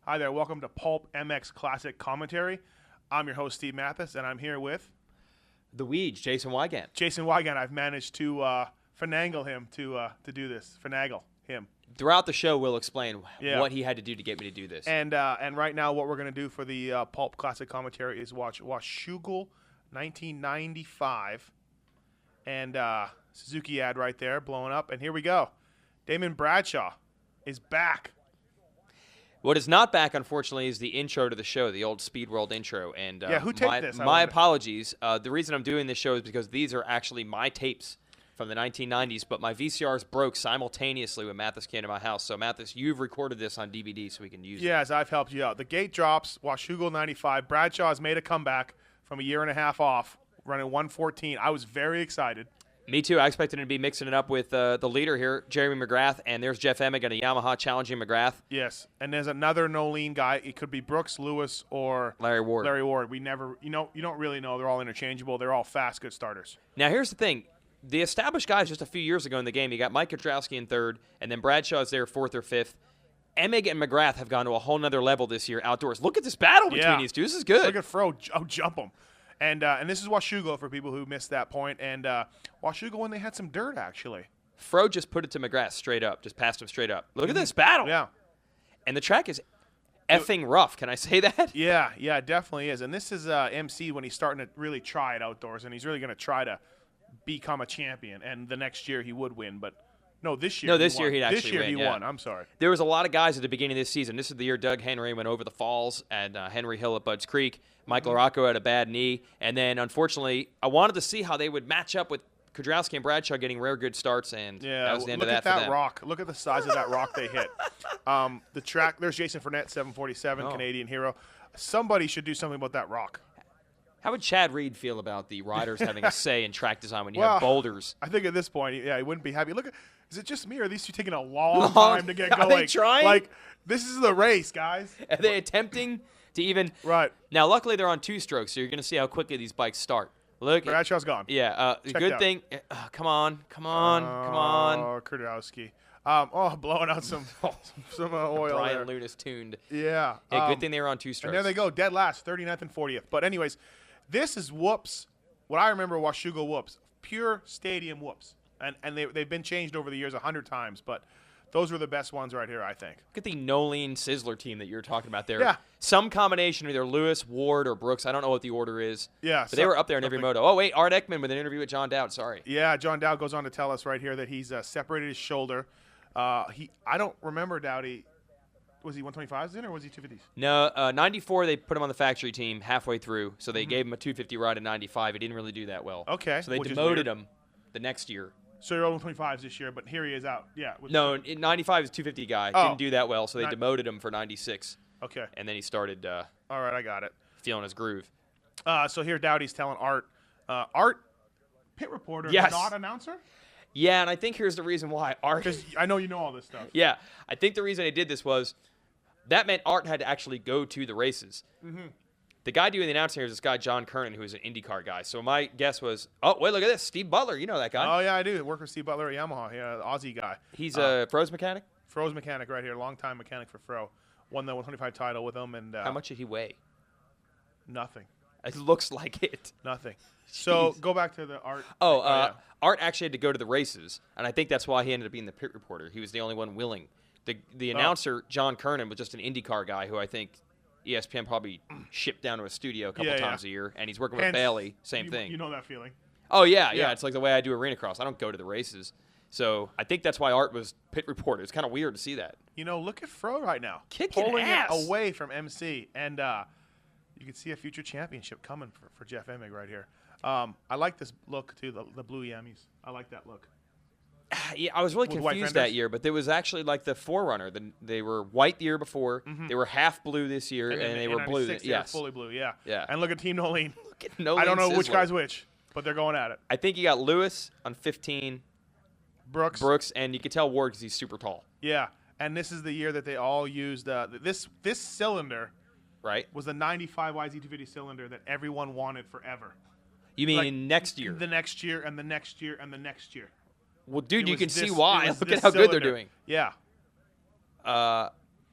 Hi there, welcome to PulpMX Classic Commentary. I'm your host, Steve Mathis, and I'm here with the Weege, Jason Weigandt. Jason Weigandt. I've managed to finagle him to do this. Finagle him. Throughout the show, we'll explain what he had to do to get me to do this. And right now, what we're going to do for the Pulp Classic Commentary is watch Washougal 1995. And Suzuki ad right there, blowing up. And here we go. Damon Bradshaw is back. What is not back, unfortunately, is the intro to the show, the old Speed World intro. And who taped this? My apologies. The reason I'm doing this show is because these are actually my tapes from the 1990s, but my VCRs broke simultaneously when Mathis came to my house. So, Mathis, you've recorded this on DVD so we can use it. Yes, I've helped you out. The gate drops, Washougal 95. Bradshaw has made a comeback from a year and a half off, running 114. I was very excited. Me too. I expected him to be mixing it up with the leader here, Jeremy McGrath, and there's Jeff Emig and a Yamaha challenging McGrath. Yes, and there's another no-lean guy. It could be Brooks, Lewis, or Larry Ward. We never, you don't really know. They're all interchangeable. They're all fast, good starters. Now, here's the thing. The established guys just a few years ago in the game, you got Mike Kudrowski in third, and then Bradshaw's there fourth or fifth. Emig and McGrath have gone to a whole nother level this year outdoors. Look at this battle between these two. This is good. Look at Fro jump him. And this is Washougal for people who missed that point. And Washougal when they had some dirt, actually. Fro just put it to McGrath straight up, just passed him straight up. Look at this battle. Yeah. And the track is effing rough. Can I say that? Yeah, it definitely is. And this is MC when he's starting to really try it outdoors, and he's really going to try to become a champion. And the next year he would win, but no, this year. No, this year he'd actually win. This year win, he won. I'm sorry. There was a lot of guys at the beginning of this season. This is the year Doug Henry went over the falls and Henry Hill at Budds Creek. Michael Rocco had a bad knee. And then, unfortunately, I wanted to see how they would match up with Kudrowski and Bradshaw getting rare good starts, and that was the end of that for them. Look at that rock. Look at the size of that rock they hit. The track, there's Jason Fournette, 747, Canadian hero. Somebody should do something about that rock. How would Chad Reed feel about the riders having a say in track design when you have boulders? I think at this point, he wouldn't be happy. Look, is it just me, or are these two taking a long time to get going? Are they trying? Like, this is the race, guys. Are they attempting to even? Right. Now, luckily, they're on two strokes, so you're going to see how quickly these bikes start. Look. Bradshaw's gone. Yeah. Good thing. Come on. Oh, Kudrowski. Blowing out some oil Brian there. Lunas tuned. Yeah. Hey, good thing they were on two strokes. And there they go, dead last, 39th and 40th. But anyways, this is whoops. What I remember Washougal whoops. Pure stadium whoops. And they've been changed over the years 100 times, but those were the best ones right here, I think. Look at the no-lean Sizzler team that you were talking about there. Yeah. Some combination of either Lewis, Ward, or Brooks. I don't know what the order is. Yeah. But they were up there in every moto. Oh, wait, Art Ekman with an interview with John Dowd. Sorry. Yeah, John Dowd goes on to tell us right here that he's separated his shoulder. I don't remember Dowdy. Was he 125s in or was he 250s? No, 94 they put him on the factory team halfway through, so they gave him a 250 ride in 95. He didn't really do that well. Okay. So they demoted him the next year. So you're all 125s this year, but here he is out. Yeah. No, in 95 is 250 guy. Didn't do that well, so they demoted him for 96. Okay. And then he started all right, I got it. Feeling his groove. So here Dowdy's telling Art. Art, pit reporter, not announcer? Yeah, and I think here's the reason why. Art. Because I know you know all this stuff. Yeah. I think the reason they did this was that meant Art had to actually go to the races. Mm-hmm. The guy doing the announcing here is this guy, John Kernan, who is an IndyCar guy. So my guess was, oh, wait, look at this. Steve Butler. You know that guy. Oh, yeah, I do. I work with Steve Butler at Yamaha. Yeah, the Aussie guy. He's a Fro's mechanic? Fro's mechanic right here. Long-time mechanic for Fro. Won the 125 title with him. And how much did he weigh? Nothing. It looks like it. Nothing. So go back to the Art. Art actually had to go to the races, and I think that's why he ended up being the pit reporter. He was the only one willing. The announcer, John Kernan, was just an IndyCar guy who I think ESPN probably shipped down to a studio a couple times a year, and he's working with Bailey. Same thing. You know that feeling. Oh, yeah. It's like the way I do arena cross. I don't go to the races. So I think that's why Art was pit reporter. It's kind of weird to see that. Look at Fro right now. Kicking pulling ass. It away from MC. And you can see a future championship coming for Jeff Emig right here. I like this look, too, the blue Yamis. I like that look. Yeah, I was really confused that year, but there was actually like the Forerunner. They were white the year before. Mm-hmm. They were half blue this year, and they were blue. Yes, fully blue. Yeah. Yeah. And look at Team No-Lean. Look at No-Lean. I don't know Sizzler. which guy's which, but they're going at it. I think you got Lewis on 15. Brooks, and you could tell Ward because he's super tall. Yeah, and this is the year that they all used this cylinder. Right. Was the 95 YZ250 cylinder that everyone wanted forever. You mean next year? The next year and the next year and the next year. Well, dude, you can see why. Look at how good they're doing. Yeah.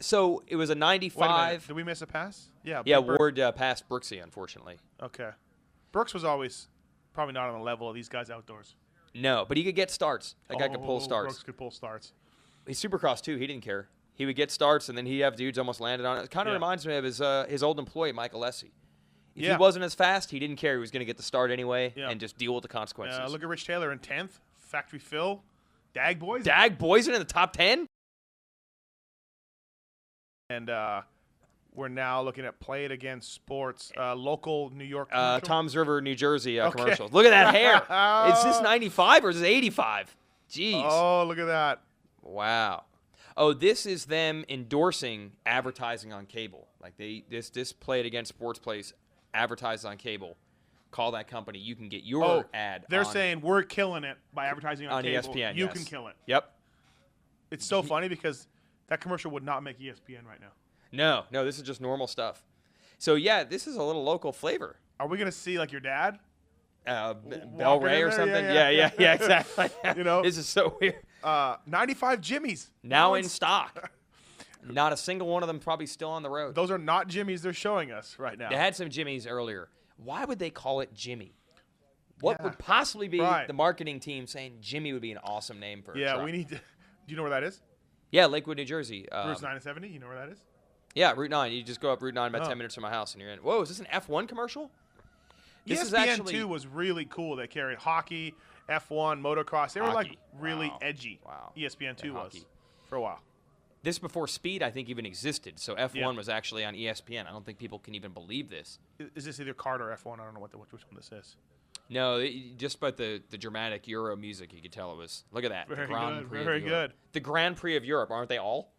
So it was a Wait a minute. 95. Did we miss a pass? Yeah. Yeah, Big Bird- Ward passed Brooksy, unfortunately. Okay. Brooks was always probably not on the level of these guys outdoors. No, but he could get starts. That guy could pull starts. Brooks could pull starts. He's Supercross, too. He didn't care. He would get starts, and then he'd have dudes almost landed on it. It kind of reminds me of his old employee, Michael Essie. If he wasn't as fast, he didn't care. He was going to get the start anyway and just deal with the consequences. Look at Rich Taylor in 10th. Factory Phil. Dag Boys. Dag Boysen in the top 10? And we're now looking at Play It Again Sports, local New York commercial. Tom's River, New Jersey commercial. Look at that hair. Is this 95 or is this 85? Jeez. Oh, look at that. Wow. Oh, this is them endorsing advertising on cable. Like this Play It Again Sports place advertises on cable. Call that company. You can get your ad. They're saying we're killing it by advertising on cable. ESPN. You can kill it. Yep. It's so funny because that commercial would not make ESPN right now. No, this is just normal stuff. So yeah, this is a little local flavor. Are we gonna see like your dad? Bell Ray or something? Yeah, exactly. You know, this is so weird. 95 Jimmys now in stock. Not a single one of them probably still on the road. Those are not Jimmys they're showing us right now. They had some Jimmys earlier. Why would they call it Jimmy? What would possibly be the marketing team saying Jimmy would be an awesome name for a truck? We need to. Do you know where that is? Yeah, Lakewood, New Jersey. Route 9 and 70. You know where that is? Yeah, Route 9. You just go up Route 9 about 10 minutes from my house and you're in. Whoa, is this an F1 commercial? This is actually ESPN2 was really cool. They carried hockey, F1, motocross. They were like really edgy. Wow. ESPN2 was for a while. This before Speed, I think, even existed. So F1 was actually on ESPN. I don't think people can even believe this. Is this either kart or F1? I don't know which one this is. No, just by the dramatic Euro music, you could tell it was. Look at that. Very good. The Grand Prix of Europe, aren't they all?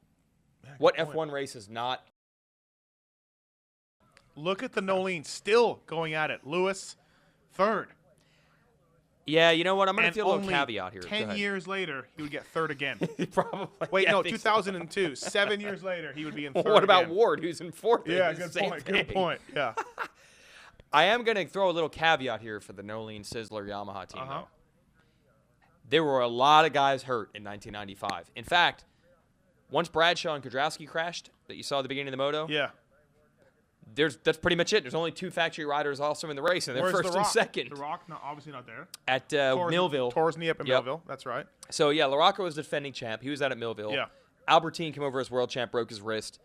What F1 race is not? Look at the Nolene still going at it. Lewis, third. Yeah, you know what? I'm going to feel a little caveat here. 10 years later, he would get third again. Probably. Wait, no, 2002. 7 years later, he would be in third. What about again. Ward, who's in fourth? Yeah, good point. Yeah. I am going to throw a little caveat here for the Nolene Sizzler Yamaha team, though. There were a lot of guys hurt in 1995. In fact, once Bradshaw and Kudrowski crashed that you saw at the beginning of the moto, that's pretty much it. There's only two factory riders also in the race, and they're first and second. The Rock, obviously not there. At Millville. Tore his knee up in Millville. That's right. So, yeah, LaRocca was defending champ. He was out at Millville. Yeah. Albertine came over as world champ, broke his wrist.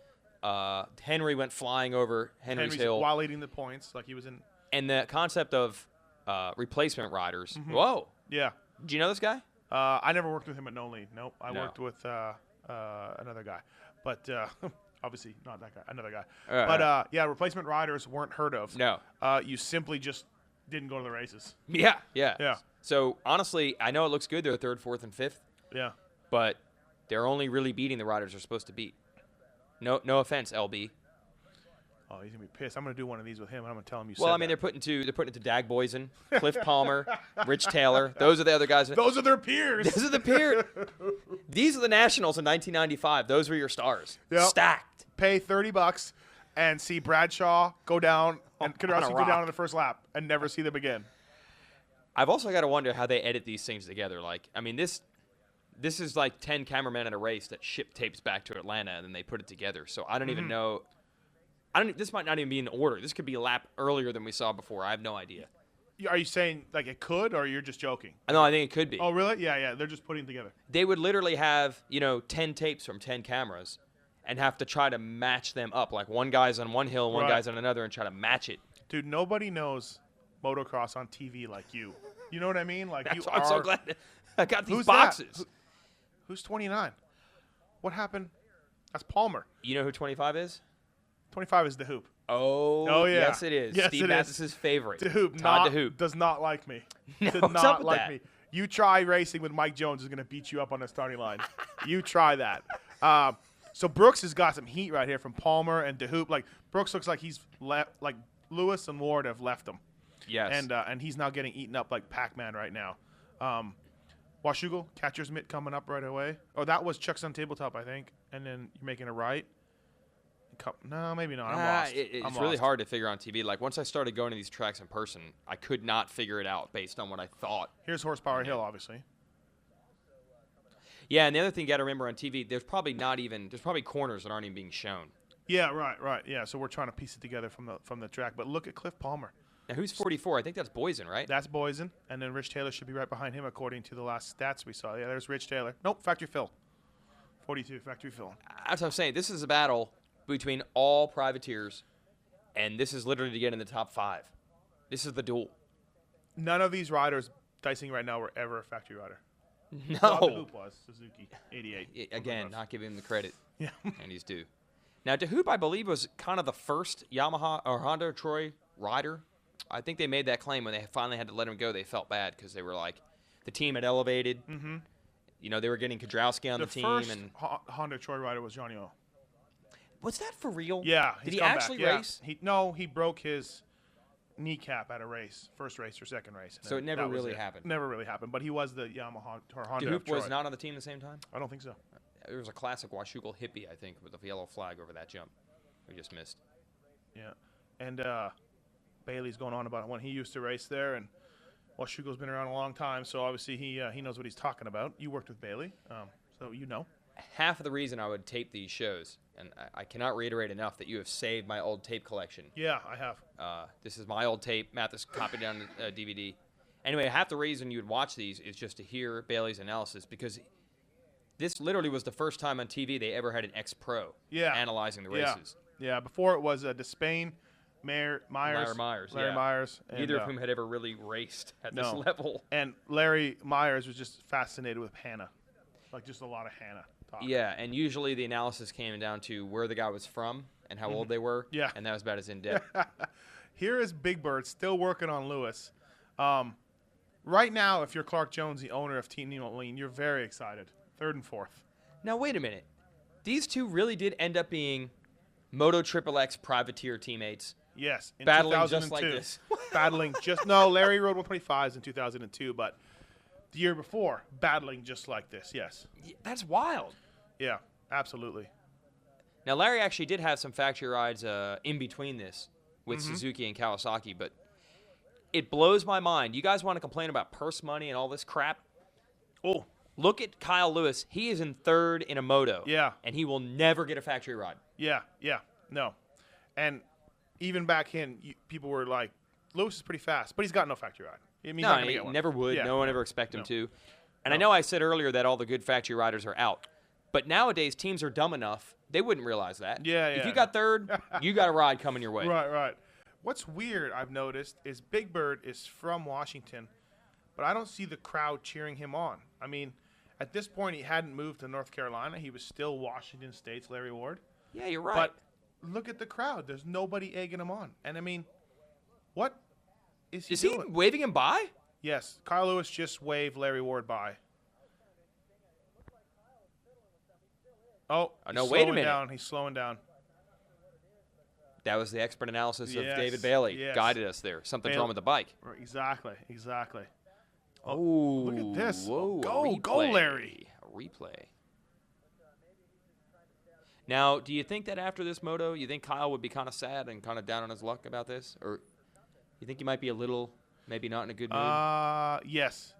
Henry went flying over Henry's Hill. While leading the points, like he was in. And the concept of replacement riders. Whoa. Yeah. Do you know this guy? I never worked with him at Nolene. Nope. I worked with another guy. But obviously not that guy, another guy. But, replacement riders weren't heard of. No. You simply just didn't go to the races. Yeah. So, honestly, I know it looks good. They're third, fourth, and fifth. Yeah. But they're only really beating the riders they're supposed to beat. No offense, LB. Oh, he's going to be pissed. I'm going to do one of these with him, and I'm going to tell him you said Well, I mean, they're putting it to Dag Boysen, Cliff Palmer, Rich Taylor. Those are the other guys. Those are their peers. Those are the peers. These are the Nationals in 1995. Those were your stars. Yep. Stacked. Pay $30 and see Bradshaw go down and Kudrowski go down in the first lap and never see them again. I've also got to wonder how they edit these things together. Like, I mean, this is like 10 cameramen at a race that ship tapes back to Atlanta, and then they put it together. So I don't even know. This might not even be in order. This could be a lap earlier than we saw before. I have no idea. Are you saying like it could, or you're just joking? No, I think it could be. Oh, really? Yeah. They're just putting it together. They would literally have 10 tapes from 10 cameras, and have to try to match them up. Like one guy's on one hill, one guy's on another, and try to match it. Dude, nobody knows motocross on TV like you. You know what I mean? Like I'm so glad I got these boxes. Who's 29? What happened? That's Palmer. You know who 25 is? 25 is the Hoop. Oh yeah. Yes, it is. Yes, Steve Mathis' favorite. The Hoop. Todd the Hoop. Does not like me. No, Did what's not up with like that? me. You try racing with Mike Jones is going to beat you up on the starting line. You try that. So Brooks has got some heat right here from Palmer and DeHoop. Like Brooks looks like he's left. Like Lewis and Ward have left him. Yes. And he's now getting eaten up like Pac-Man right now. Washougal, catcher's mitt coming up right away. Oh, that was Chuck's on tabletop, I think. And then you're making a right. No, maybe not. I'm lost. It's really hard to figure on TV. Like once I started going to these tracks in person, I could not figure it out based on what I thought. Here's Horsepower Hill, obviously. Yeah, and the other thing you got to remember on TV, there's probably corners that aren't even being shown. Yeah, right. Yeah, so we're trying to piece it together from the track. But look at Cliff Palmer. Now, who's 44? I think that's Boysen, right? That's Boysen, and then Rich Taylor should be right behind him according to the last stats we saw. Yeah, there's Rich Taylor. Nope, Factory Phil. 42, Factory Phil. That's what I'm saying. This is a battle between all privateers, and this is literally to get in the top 5. This is the duel. None of these riders dicing right now were ever a factory rider. No. Bob DeHoop was Suzuki, 88. Again, not giving him the credit. Yeah. And he's due. Now, DeHoop, I believe, was kind of the first Yamaha or Honda Troy rider. I think they made that claim when they finally had to let him go. They felt bad because they were like, the team had elevated. Mm-hmm. You know, they were getting Kudrowski on the team. First And Honda Troy rider was Johnny O. was that for real? Yeah. Did he actually race? He broke his kneecap at a race, first race or second race. So it never really happened. Never really happened, but he was the Yamaha or Honda. DeHoop was not on the team at the same time? I don't think so. There was a classic Washougal hippie, I think, with a yellow flag over that jump. We just missed. Yeah. And Bailey's going on about when he used to race there, and Washougal's been around a long time, so obviously he knows what he's talking about. You worked with Bailey, so you know. Half of the reason I would tape these shows, and I cannot reiterate enough that you have saved my old tape collection. Yeah, I have. This is my old tape. Mathis copied it on DVD. Anyway, half the reason you would watch these is just to hear Bailey's analysis, because this literally was the first time on TV they ever had an ex-pro analyzing the races. Yeah, before it was Despain, Myers. Larry Myers. And, neither of whom had ever really raced at this level. And Larry Myers was just fascinated with Hannah. Like just a lot of Hannah talk. Yeah, and usually the analysis came down to where the guy was from and how old they were. Yeah. And that was about as in-depth. Here is Big Bird still working on Lewis. Right now, if you're Clark Jones, the owner of Team Nemo Lean, you're very excited. 3rd and 4th. Now, wait a minute. These two really did end up being Moto XXX privateer teammates. Yes. In battling 2002. just like this. Larry rode 125s in 2002, but the year before, battling just like this, yes. That's wild. Yeah, absolutely. Now, Larry actually did have some factory rides in between this with Suzuki and Kawasaki, but it blows my mind. You guys want to complain about purse money and all this crap? Oh. Look at Kyle Lewis. He is in 3rd in a moto. Yeah. And he will never get a factory ride. Yeah, no. And even back in, people were like, Lewis is pretty fast, but he's got no factory ride. I mean, No, he never would. Yeah. No one ever expect him to. And I know I said earlier that all the good factory riders are out. But nowadays, teams are dumb enough, they wouldn't realize that. Yeah. If you got 3rd, you got a ride coming your way. Right. What's weird, I've noticed, is Big Bird is from Washington, but I don't see the crowd cheering him on. I mean, at this point, he hadn't moved to North Carolina. He was still Washington State's Larry Ward. Yeah, you're right. But look at the crowd. There's nobody egging him on. And, I mean, what is he doing? Is he waving him by? Yes. Kyle Lewis just waved Larry Ward by. Oh, no, wait a minute. Down. He's slowing down. That was the expert analysis of David Bailey. Yes. Guided us there. Something's wrong with the bike. Exactly. Oh, look at this. Whoa, Go, Larry. A replay. Now, do you think that after this moto, you think Kyle would be kind of sad and kind of down on his luck about this? Or you think he might be a little, maybe not in a good mood? Yes.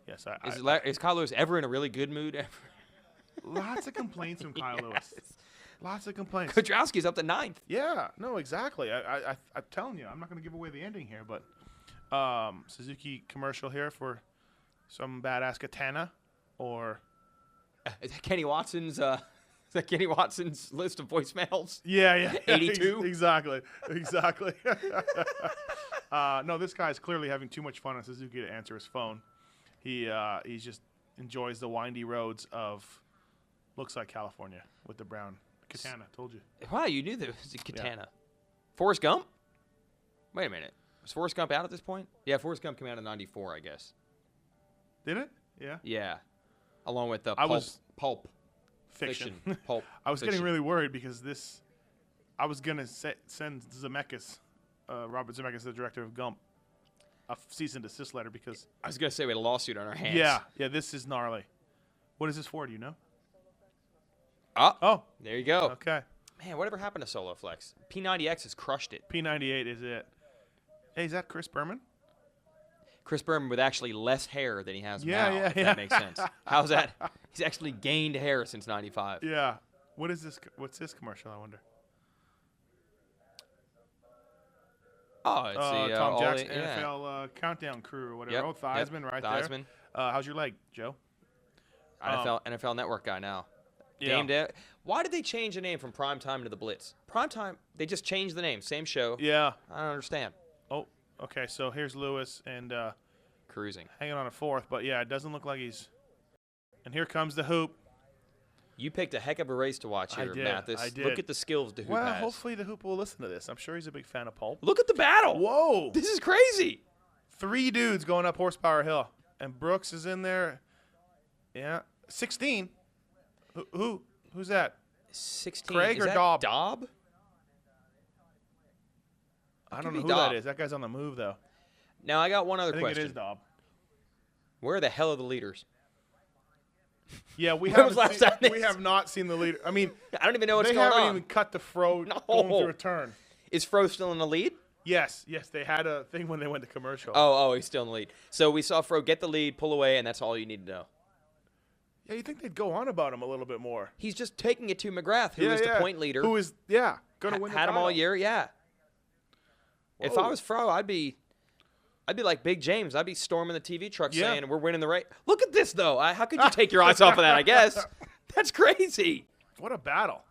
Is Kyle Lewis ever in a really good mood? Ever? Lots of complaints from Kyle Lewis. Lots of complaints. Kudrowski's up to 9th. Yeah, no, exactly. I'm telling you, I'm not going to give away the ending here, but Suzuki commercial here for some badass katana, or is that Kenny Watson's? Is that Kenny Watson's list of voicemails? Yeah. 82. Exactly. No, this guy's clearly having too much fun on Suzuki to answer his phone. He just enjoys the windy roads of looks like California with the brown katana. Told you. Wow, you knew there was a katana. Yeah. Forrest Gump? Wait a minute. Was Forrest Gump out at this point? Yeah, Forrest Gump came out in '94, I guess. Did it? Yeah. Yeah. Along with the pulp fiction. Pulp. I was getting really worried because I was gonna send Zemeckis, Robert Zemeckis, the director of Gump, a cease and desist letter because I was gonna say we had a lawsuit on our hands. Yeah. This is gnarly. What is this for? Do you know? Oh, there you go. Okay. Man, whatever happened to Solo Flex? P90X has crushed it. P98 is it. Hey, is that Chris Berman? Chris Berman with actually less hair than he has Yeah, now. yeah, if yeah. that makes sense. How's that? He's actually gained hair since '95. Yeah. What is this? What's this commercial? I wonder. Oh, it's the Tom all Jackson the- yeah. NFL countdown crew or whatever. Yep, Oh, Theismann right Theismann. there. How's your leg, Joe? NFL Network guy now. Yeah. Game day. Why did they change the name from Primetime to the Blitz? Primetime, they just changed the name. Same show. Yeah. I don't understand. Oh, okay. So here's Lewis and Cruising. hanging on a fourth, but yeah, it doesn't look like he's. And here comes the hoop. You picked a heck of a race to watch I here, did, Mathis. I did. Look at the skills the hoop Well, has. hopefully the hoop will listen to this. I'm sure he's a big fan of Pulp. Look at the battle. Whoa! This is crazy. 3 dudes going up Horsepower Hill, and Brooks is in there. Yeah, 16. Who's that? 16. Craig is or that Daub? Daub? I could don't be know who Daub. that is. That guy's on the move though. Now, I got one other I think question. it is Daub. Where the hell are the leaders? Yeah, we When was haven't last seen, time they- we have not seen the leader. I mean, I don't even know what's they going haven't on. even cut the fro No. going through a turn. Is Fro still in the lead? Yes, they had a thing when they went to commercial. Oh, he's still in the lead. So we saw Fro get the lead, pull away, and that's all you need to know. Yeah, you think they'd go on about him a little bit more? He's just taking it to McGrath, who is the point leader. Who is going to win the had him all title. year, yeah. If I was Fro, I'd be like Big James. I'd be storming the TV truck Yeah. saying, we're winning the race. Look at this, though. How could you take your eyes off of that, I guess? That's crazy. What a battle.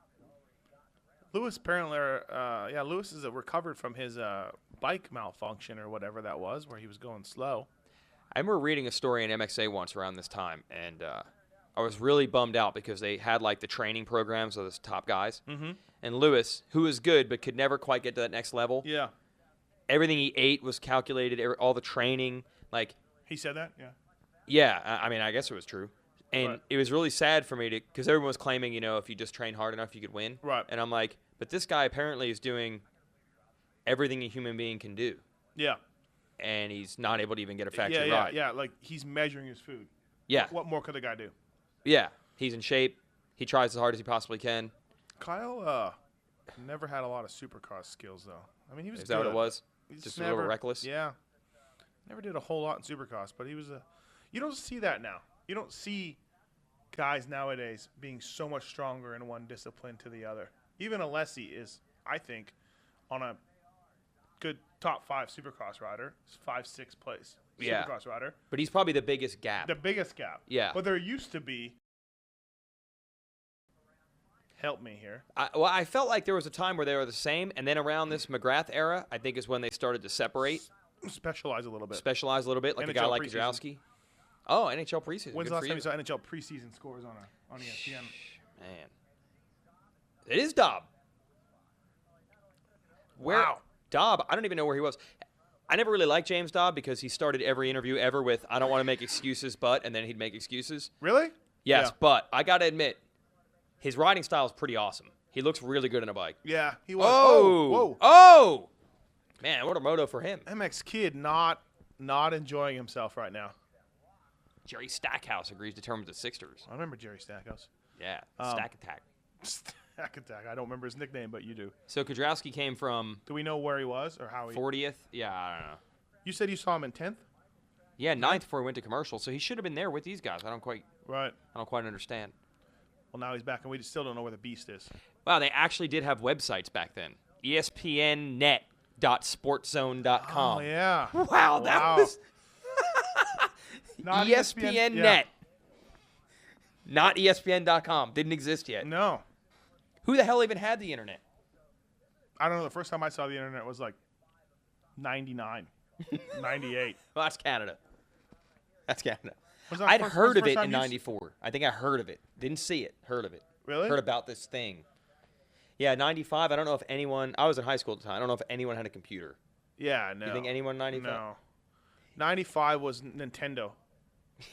Lewis apparently, Lewis is recovered from his bike malfunction or whatever that was, where he was going slow. I remember reading a story in MXA once around this time, and I was really bummed out because they had, like, the training programs of those top guys. Mm-hmm. And Lewis, who was good but could never quite get to that next level, Yeah. everything he ate was calculated, all the training, like, He said that? Yeah. yeah, I mean, I guess it was true. And Right. it was really sad for me because everyone was claiming, if you just train hard enough, you could win. Right. And I'm like, but this guy apparently is doing everything a human being can do, Yeah. and he's not able to even get a factory Yeah, ride. yeah. Like, he's measuring his food. Yeah. What more could the guy do? Yeah. He's in shape. He tries as hard as he possibly can. Kyle never had a lot of supercross skills, though. I mean, he was Is that what it good. was? He's Just a little reckless? Yeah. Never did a whole lot in supercross, but he was you don't see that now. You don't see guys nowadays being so much stronger in one discipline to the other. Even Alessi is, I think, on a good top 5 supercross rider, 5-6 place Yeah. supercross rider. But he's probably the biggest gap. The biggest gap. Yeah. But there used to be. Help me here. I felt like there was a time where they were the same, and then around this McGrath era, I think is when they started to separate, Specialize a little bit. specialize a little bit, like a guy NHL like preseason. Gajdowski. Oh, NHL preseason. When's Good the last for time you saw NHL preseason scores on E ESPN? Man. It is Daub. Wow. Daub, I don't even know where he was. I never really liked James Daub because he started every interview ever with, I don't want to make excuses, but, and then he'd make excuses. Really? Yes, Yeah. but I got to admit, his riding style is pretty awesome. He looks really good on a bike. Yeah, he was. Oh! Whoa. Oh! Man, what a moto for him. MX Kid not enjoying himself right now. Jerry Stackhouse agrees to terms with the Sixers. I remember Jerry Stackhouse. Yeah, Stack Attack. Stack Attack. I don't remember his nickname, but you do. So Gajdowski came from Do we know where he was or how he? 40th. Yeah, I don't know. You said you saw him in 10th? Yeah, 9th before he went to commercial, so he should have been there with these guys. I don't quite Right. understand. Well, now he's back, and we still don't know where the beast is. Wow, they actually did have websites back then. ESPNnet.sportzone.com. Oh, yeah. Wow, that was Not ESPN yeah. Net. Not ESPN.com. Didn't exist yet. No. Who the hell even had the internet? I don't know. The first time I saw the internet was like 99, 98. Well, that's Canada. That's Canada. Was that I'd first- heard of first it time in you s- '94. I think I heard of it. Didn't see it. Heard of it. Really? Heard about this thing. Yeah, '95. I don't know if anyone. I was in high school at the time. I don't know if anyone had a computer. Yeah, no. You think anyone in '95? No. 95 was Nintendo.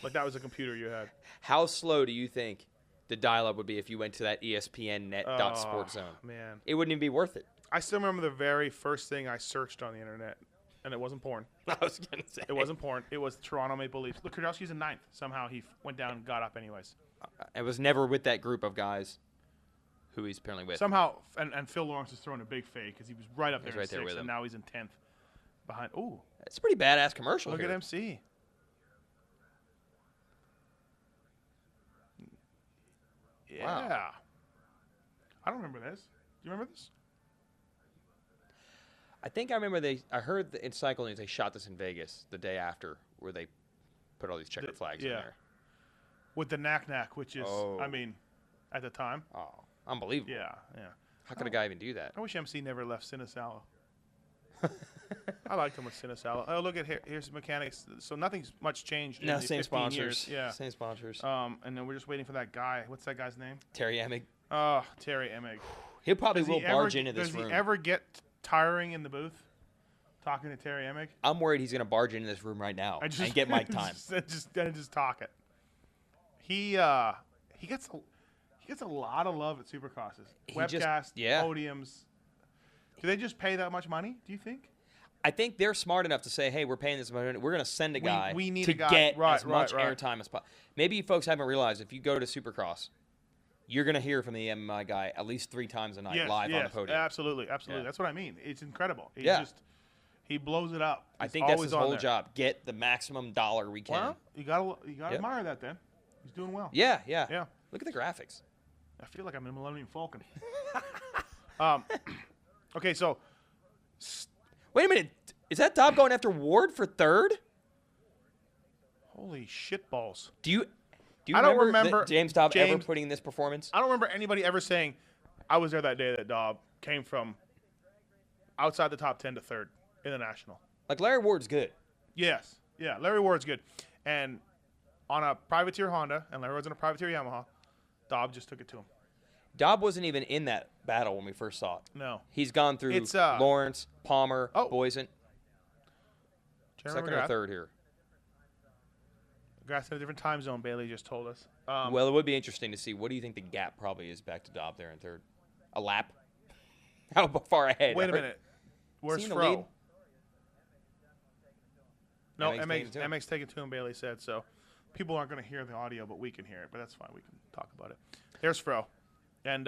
Like, that was a computer you had. How slow do you think the dial-up would be if you went to that ESPNnet.sportzone? Oh, man. It wouldn't even be worth it. I still remember the very first thing I searched on the internet, and it wasn't porn. I was gonna say It wasn't porn. It was Toronto Maple Leafs. Look, Kardowski's in 9th. Somehow he went down and got up anyways. I was never with that group of guys who he's apparently with. Somehow, and Phil Lawrence is throwing a big fake because he was right up there He's in right there 6th, with him. and now he's in 10th. behind. Ooh, It's a pretty badass commercial. look here. at MC. Yeah. Wow. I don't remember this. Do you remember this? I think I remember I heard in Cycle News they shot this in Vegas the day after, where they put all these checkered flags in there. With the knack, which is, Oh. I mean, at the time. Oh, unbelievable! Yeah. How could a guy even do that? I wish MC never left Cinesala. I liked him with Cinesala. Oh, look at here's the mechanics. So nothing's much changed. No, in the same 15 sponsors. Years. Yeah. Same sponsors. And then we're just waiting for that guy. What's that guy's name? Terry Emig. Oh, Terry Emig. He probably Does will he barge ever, into this does room. he ever get tiring in the booth talking to Terry Emig? I'm worried he's going to barge into this room right now and get mic time. just talk it. He gets a lot of love at Supercrosses. Webcast, podiums. Do they just pay that much money? Do you think? I think they're smart enough to say, "Hey, we're paying this money. We're going to send a guy we need to a guy. get as Right, much right. airtime as possible." Maybe you folks haven't realized if you go to Supercross, you're going to hear from the MMI guy at least 3 times a night live on the podium. Absolutely. Yeah. That's what I mean. It's incredible. He blows it up. I He's think that's always his on whole there. job. Get the maximum dollar we can. Well, you gotta admire that then. He's doing well. Yeah. Yeah. Look at the graphics. I feel like I'm in Millennium Falcon. Okay, so Wait a minute. Is that Dobb going after Ward for third? holy shitballs. Do you I don't remember James Dobb ever James- putting in this performance? I don't remember anybody ever saying, I was there that day that Dobb came from outside the top 10 to third in the national. Like Larry Ward's good. Yes. Yeah, Larry Ward's good. And on a privateer Honda, and Larry Ward's on a privateer Yamaha, Dobb just took it to him. Dobb wasn't even in that battle when we first saw it. No. He's gone through It's, Lawrence, Palmer, Oh. Boysen. Jeremy Second or McGrath. third here. McGrath's in a different time zone, Bailey just told us. Well, it would be interesting to see. What do you think the gap probably is back to Dobb there in third? A lap? How far ahead? Wait a minute. Where's he in the Fro? lead? No, MX taking it to him. MX take it to him, Bailey said. So people aren't going to hear the audio, but we can hear it. But that's fine. We can talk about it. There's Fro. And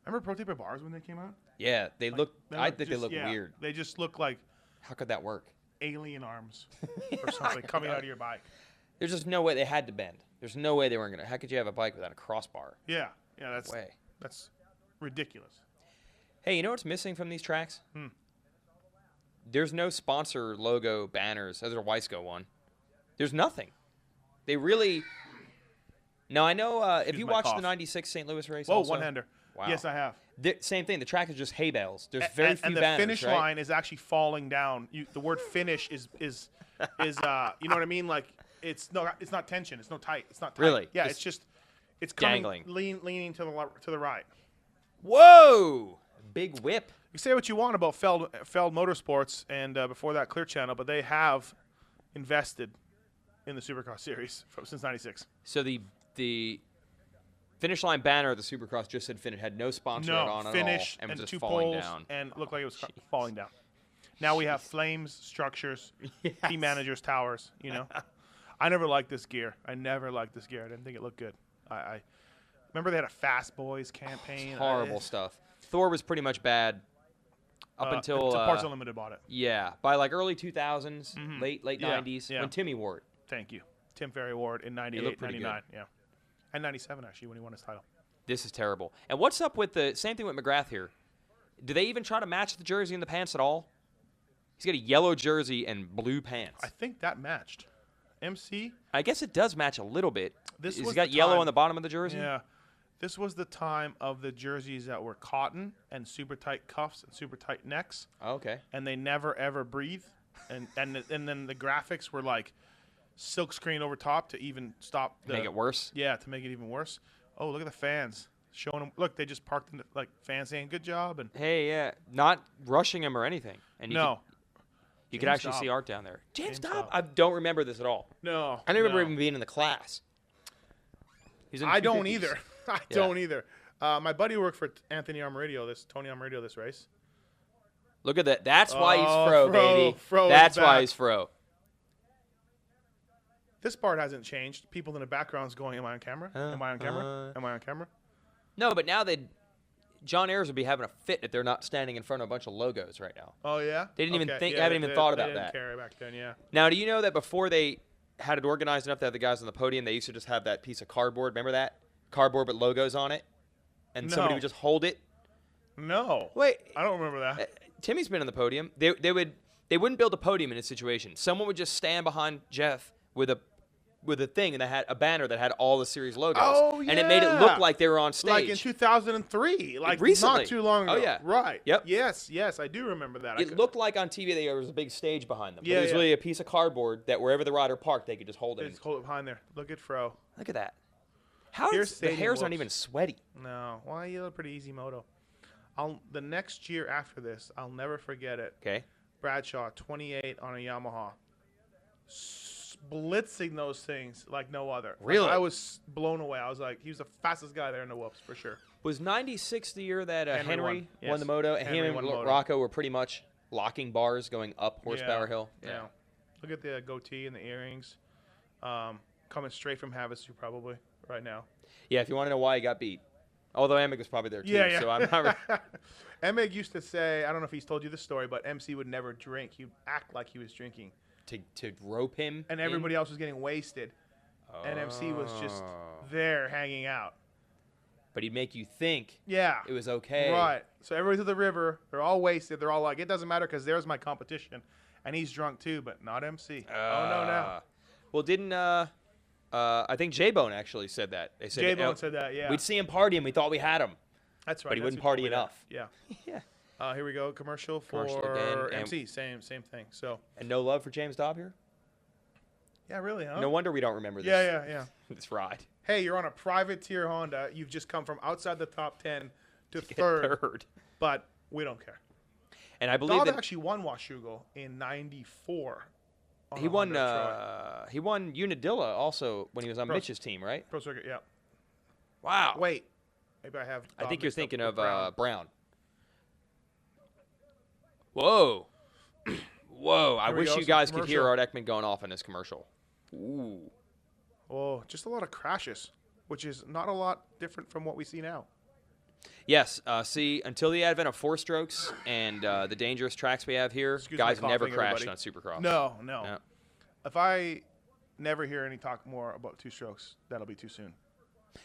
remember Pro Taper bars when they came out? Yeah, they look. I think they just- look yeah, weird. They just look like How could that work? alien arms or something coming out of your bike. There's just no way they had to bend. There's no way they weren't gonna. How could you have a bike without a crossbar? Yeah, Way. that's ridiculous. Hey, you know what's missing from these tracks? Hmm. There's no sponsor logo banners. There's a Weisco one. There's nothing. They really. Now I know if Excuse you my watched cough. the '96 St. Louis race. Whoa, also, one-hander. Wow. Yes, I have. Same thing. The track is just hay bales. There's very few and the banners. finish right? line is actually falling down. The word finish is you know what I mean? Like it's not tension. It's no tight. It's not tight. Really? Yeah, Just it's coming dangling. leaning to the right. Whoa! Big whip. You say what you want about Feld Motorsports and before that Clear Channel, but they have invested in the Supercross series since '96. So the finish line banner of the Supercross just said finish. Had no sponsor on finish at all, and was just two falling poles down. and it looked like it was falling down. Now we have flames, structures, team managers, towers. You know, I never liked this gear. I didn't think it looked good. I remember they had a Fast Boys campaign. Horrible stuff. Thor was pretty much bad up until Parts Unlimited bought it. yeah, by like early 2000s, late Yeah, 90s yeah. when Timmy wore it. Thank you, Tim Ferry Ward in '98, looked pretty '99, yeah, and '97 actually when he won his title. This is terrible. And what's up with the same thing with McGrath here? Do they even try to match the jersey and the pants at all? He's got a yellow jersey and blue pants. I think that matched. MC. I guess it does match a little bit. This He's was got the yellow time- on the bottom of the jersey. Yeah. This was the time of the jerseys that were cotton and super tight cuffs and super tight necks, Oh, okay. and they never ever breathe. And then the graphics were like silk screen over top to even stop the Make it worse. Yeah, to make it even worse. Oh, look at the fans showing them. Look, they just parked in the, like fans saying good job and Hey, yeah, not rushing him or anything. And no, you could James actually Dobb. see art down there. James James Dobb. Dobb. I don't remember this at all. no. I don't remember no. even being in the class. He's in the I don't 250s. either. I Yeah. don't either. My buddy worked for Tony Armoradio this race. Look at that. That's why he's Oh, fro, Fro. baby. Fro is That's why back. he's fro. This part hasn't changed. People in the background's going, am I on camera? Am I on camera? Am I on camera? No, but now they John Ayers would be having a fit if they're not standing in front of a bunch of logos right now. Oh, yeah? They didn't even Okay, think, yeah, haven't even thought about they didn't that. care back then, yeah. Now, do you know that before they had it organized enough to have the guys on the podium, they used to just have that piece of cardboard? Remember that? Cardboard with logos on it? And somebody No. would just hold it? No. Wait. I don't remember that. Timmy's been on the podium. They wouldn't build a podium in this situation. Someone would just stand behind Jeff with a thing, and they had a banner that had all the series logos. Oh, yeah. And it made it look like they were on stage. Like in 2003. Like Recently. not too long ago. Oh, yeah. Right. Yep. Yes, I do remember that. It looked like on TV there was a big stage behind them. Yeah, but it was yeah. really a piece of cardboard that wherever the rider parked, they could just hold it. Just hold it behind there. Look at Fro. Look at that. How Here's is the stadium hair's not whoops. even sweaty? No. Well, you have a pretty easy moto. The next year after this, I'll never forget it. Okay. Bradshaw, 28 on a Yamaha. Blitzing those things like no other. Like, Really? I was blown away. I was like, he was the fastest guy there in the whoops, for sure. Was 96 the year that Henry Henry won. won Yes. the moto, and Henry him won and the moto. Rocco were pretty much locking bars going up Horsepower Yeah, Hill? Yeah. Look at the goatee and the earrings. Coming straight from Havasu probably right now. Yeah, if you want to know why he got beat. Although Emig was probably there too, Yeah, yeah. so I'm not. Emig used to say, I don't know if he's told you this story, but MC would never drink. He'd act like he was drinking. to rope him. And everybody else was getting wasted. And MC was just Oh. there hanging out. But he'd make you think Yeah. it was okay. Right. So everybody's at the river. They're all wasted. They're all like, it doesn't matter because there's my competition. And he's drunk too, but not MC. Oh, no. Well, didn't I think J-Bone actually said that. They said J-Bone said that, yeah. We'd see him party and we thought we had him. That's right. but he That's wouldn't who party told me that. enough. Yeah. Yeah. Here we go. Commercial for Commercial again, and- MC. Same thing. So, And no love for James Dobb here? yeah, really, huh? No wonder we don't remember this. Yeah. This ride. Hey, you're on a privateer Honda. You've just come from outside the top 10 to Get third, but we don't care. And I believe Dobb that actually won Washougal in '94. he won Unadilla also when he was on Pro- Mitch's team, right? Pro Circuit, yeah. Wow. Wait, maybe I have. I Dobb think you're mixed up thinking with of Brown. Brown. Whoa. Whoa. I Here we wish go, you some guys could hear commercial. Art Ekman going off in this commercial. Ooh. Oh, just a lot of crashes, which is not a lot different from what we see now. Yes. See, until the advent of four strokes and the dangerous tracks we have here, Excuse my guys never coughing, crashed everybody. on Supercross. No. No. If I never hear any talk more about two strokes, that'll be too soon.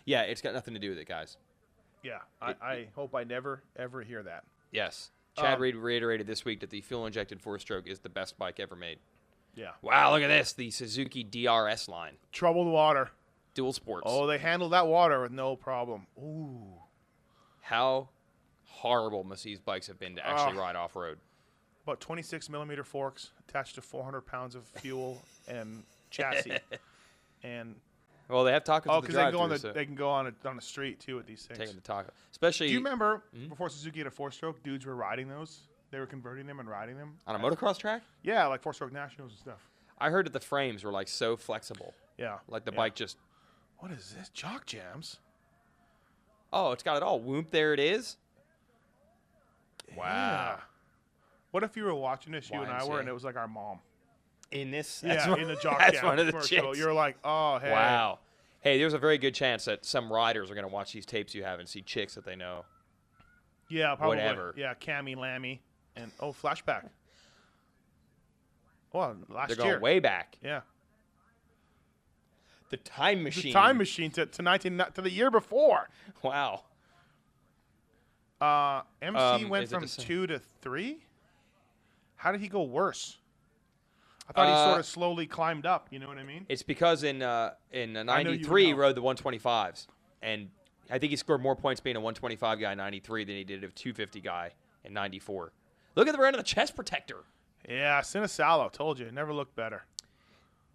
Yeah, it's got nothing to do with it, guys. Yeah, I hope I never, ever hear that. Yes. Chad Reed reiterated this week that the fuel-injected four-stroke is the best bike ever made. Yeah. Wow, look at this. The Suzuki DRS line. Troubled water. Dual sports. Oh, they handled that water with no problem. Ooh. How horrible must these bikes have been to actually ride off-road? About 26 millimeter forks attached to 400 pounds of fuel and chassis. And Well, they have tacos oh, at the because they drive-thru, can go on the street too with these things. taking the taco. Especially Do you remember before Suzuki had a four-stroke, dudes were riding those? They were converting them and riding them on a motocross track? Yeah, like four-stroke nationals and stuff. I heard that the frames were like so flexible. Yeah. Like the yeah. bike just, What is this? Jock jams. oh, it's got it all. Whoop, there it is. Wow. Yeah. What if you were watching this, you and I were, YMCA. and it was like our mom? In this? Yeah, in the jock that's jam one of the commercial. chicks. You're like, oh, hey. Wow. Hey, there's a very good chance that some riders are going to watch these tapes you have and see chicks that they know. Yeah, probably. Whatever. Yeah, Cammy, Lammy, and flashback. Well, last They're year. going way back. Yeah. The time machine. The time machine to the year before. Wow. MC went is it from the same? 2 to 3. How did he go worse? I thought he sort of slowly climbed up. You know what I mean? It's because in you '93 he know. rode the 125s, and I think he scored more points being a 125 guy in '93 than he did a 250 guy in '94. Look at the end of the chest protector. Yeah, Sinisalo, told you, it never looked better.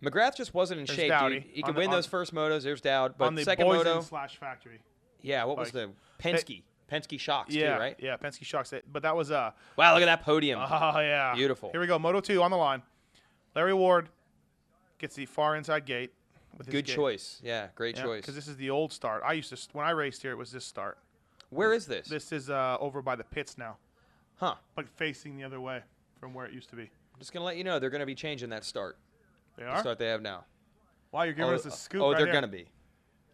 McGrath just wasn't in There's shape, Dowdy. dude. He On could the- win on- those first motos. There's Dowd, but on the second Boysen moto, / factory. yeah. What was the Penske shocks Yeah, too, right? yeah, Penske shocks. But that was Wow, look at that podium. Oh yeah, Beautiful. Here we go, Moto 2 on the line. Larry Ward gets the far inside gate. With his Good gate. choice. Yeah, great choice. Because this is the old start. When I raced here, it was this start. Where is this? This is over by the pits now, Huh. like facing the other way from where it used to be. I'm just gonna let you know they're gonna be changing that start. They The are. start they have now. Wow, you're giving us a scoop. Oh, right they're here. gonna be.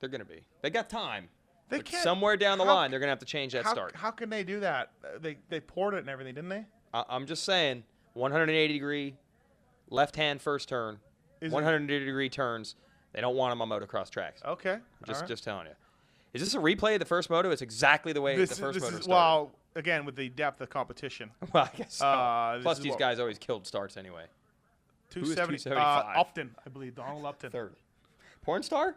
They're gonna be. They got time. They But can't. somewhere down the line, they're going to have to change that start. How can they do that? They poured it and everything, didn't they? I'm just saying, 180-degree left-hand first turn, 180-degree turns. They don't want them on motocross tracks. Okay. Just telling you. Is this a replay of the first moto? It's exactly the way the first moto started. Well, again, with the depth of competition. Well, I guess so. Plus, is these guys always killed starts anyway. 270. 275? Upton, I believe. Donald Upton. Third. Porn star?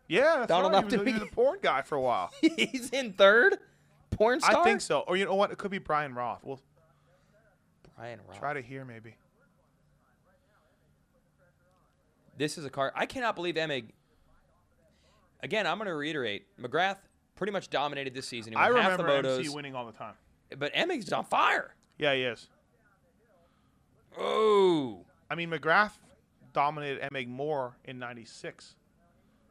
Yeah, that's Donald right. Upton. He was a porn guy for a while. He's in third? Porn star? I think so. Or you know what? It could be Brian Roth. We'll Brian Roth. try to hear maybe. This is a car. I cannot believe Emig. Again, I'm going to reiterate. McGrath pretty much dominated this season. He won half the remember motos. MC winning all the time. But Emig's on fire. Yeah, he is. Oh. I mean, McGrath dominated Emig more in '96,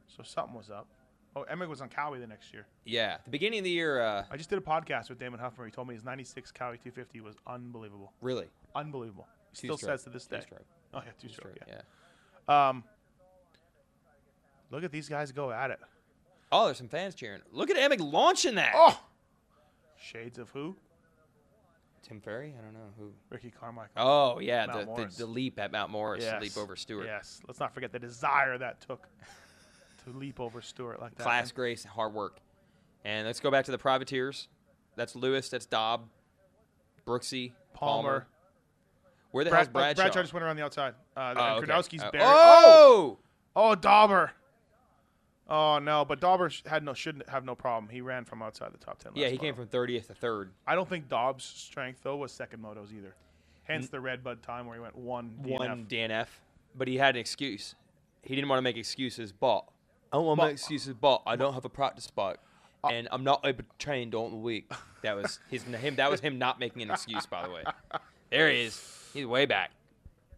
so something was up. Oh, Emig was on Cowie the next year. Yeah. The beginning of the year. I just did a podcast with Damon Huffman. He told me his '96 Cowie 250 was unbelievable. Really? Unbelievable. He still Two-stroke. says to this day. Two-stroke. Oh, yeah, two-stroke, Yeah. Look at these guys go at it. Oh, there's some fans cheering. Look at Emig launching that. Oh! Shades of who? Tim Ferry? I don't know who. Ricky Carmichael. Oh, yeah, Mount Morris. the leap at Mount Morris, Yes. the leap over Stewart. Yes. Let's not forget the desire that took to leap over Stewart like that. Class, grace, hard work. And let's go back to the privateers. That's Lewis. That's Dobb. Brooksy. Palmer. Where the hell's Bradshaw? Bradshaw just went around the outside. Okay. Kardowski's buried. Oh! Oh, Dauber. Oh, no. But Dauber shouldn't have no problem. He ran from outside the top 10. Yeah, he came from 30th to 3rd. I don't think Dobbs' strength, though, was second motos either. Hence the Red Bud time where he went one DNF. But he had an excuse. He didn't want to make excuses, but I don't want to make excuses, but I don't have a practice spot. And I'm not able to train during the week. That was him not making an excuse, by the way. There he is. He's way back.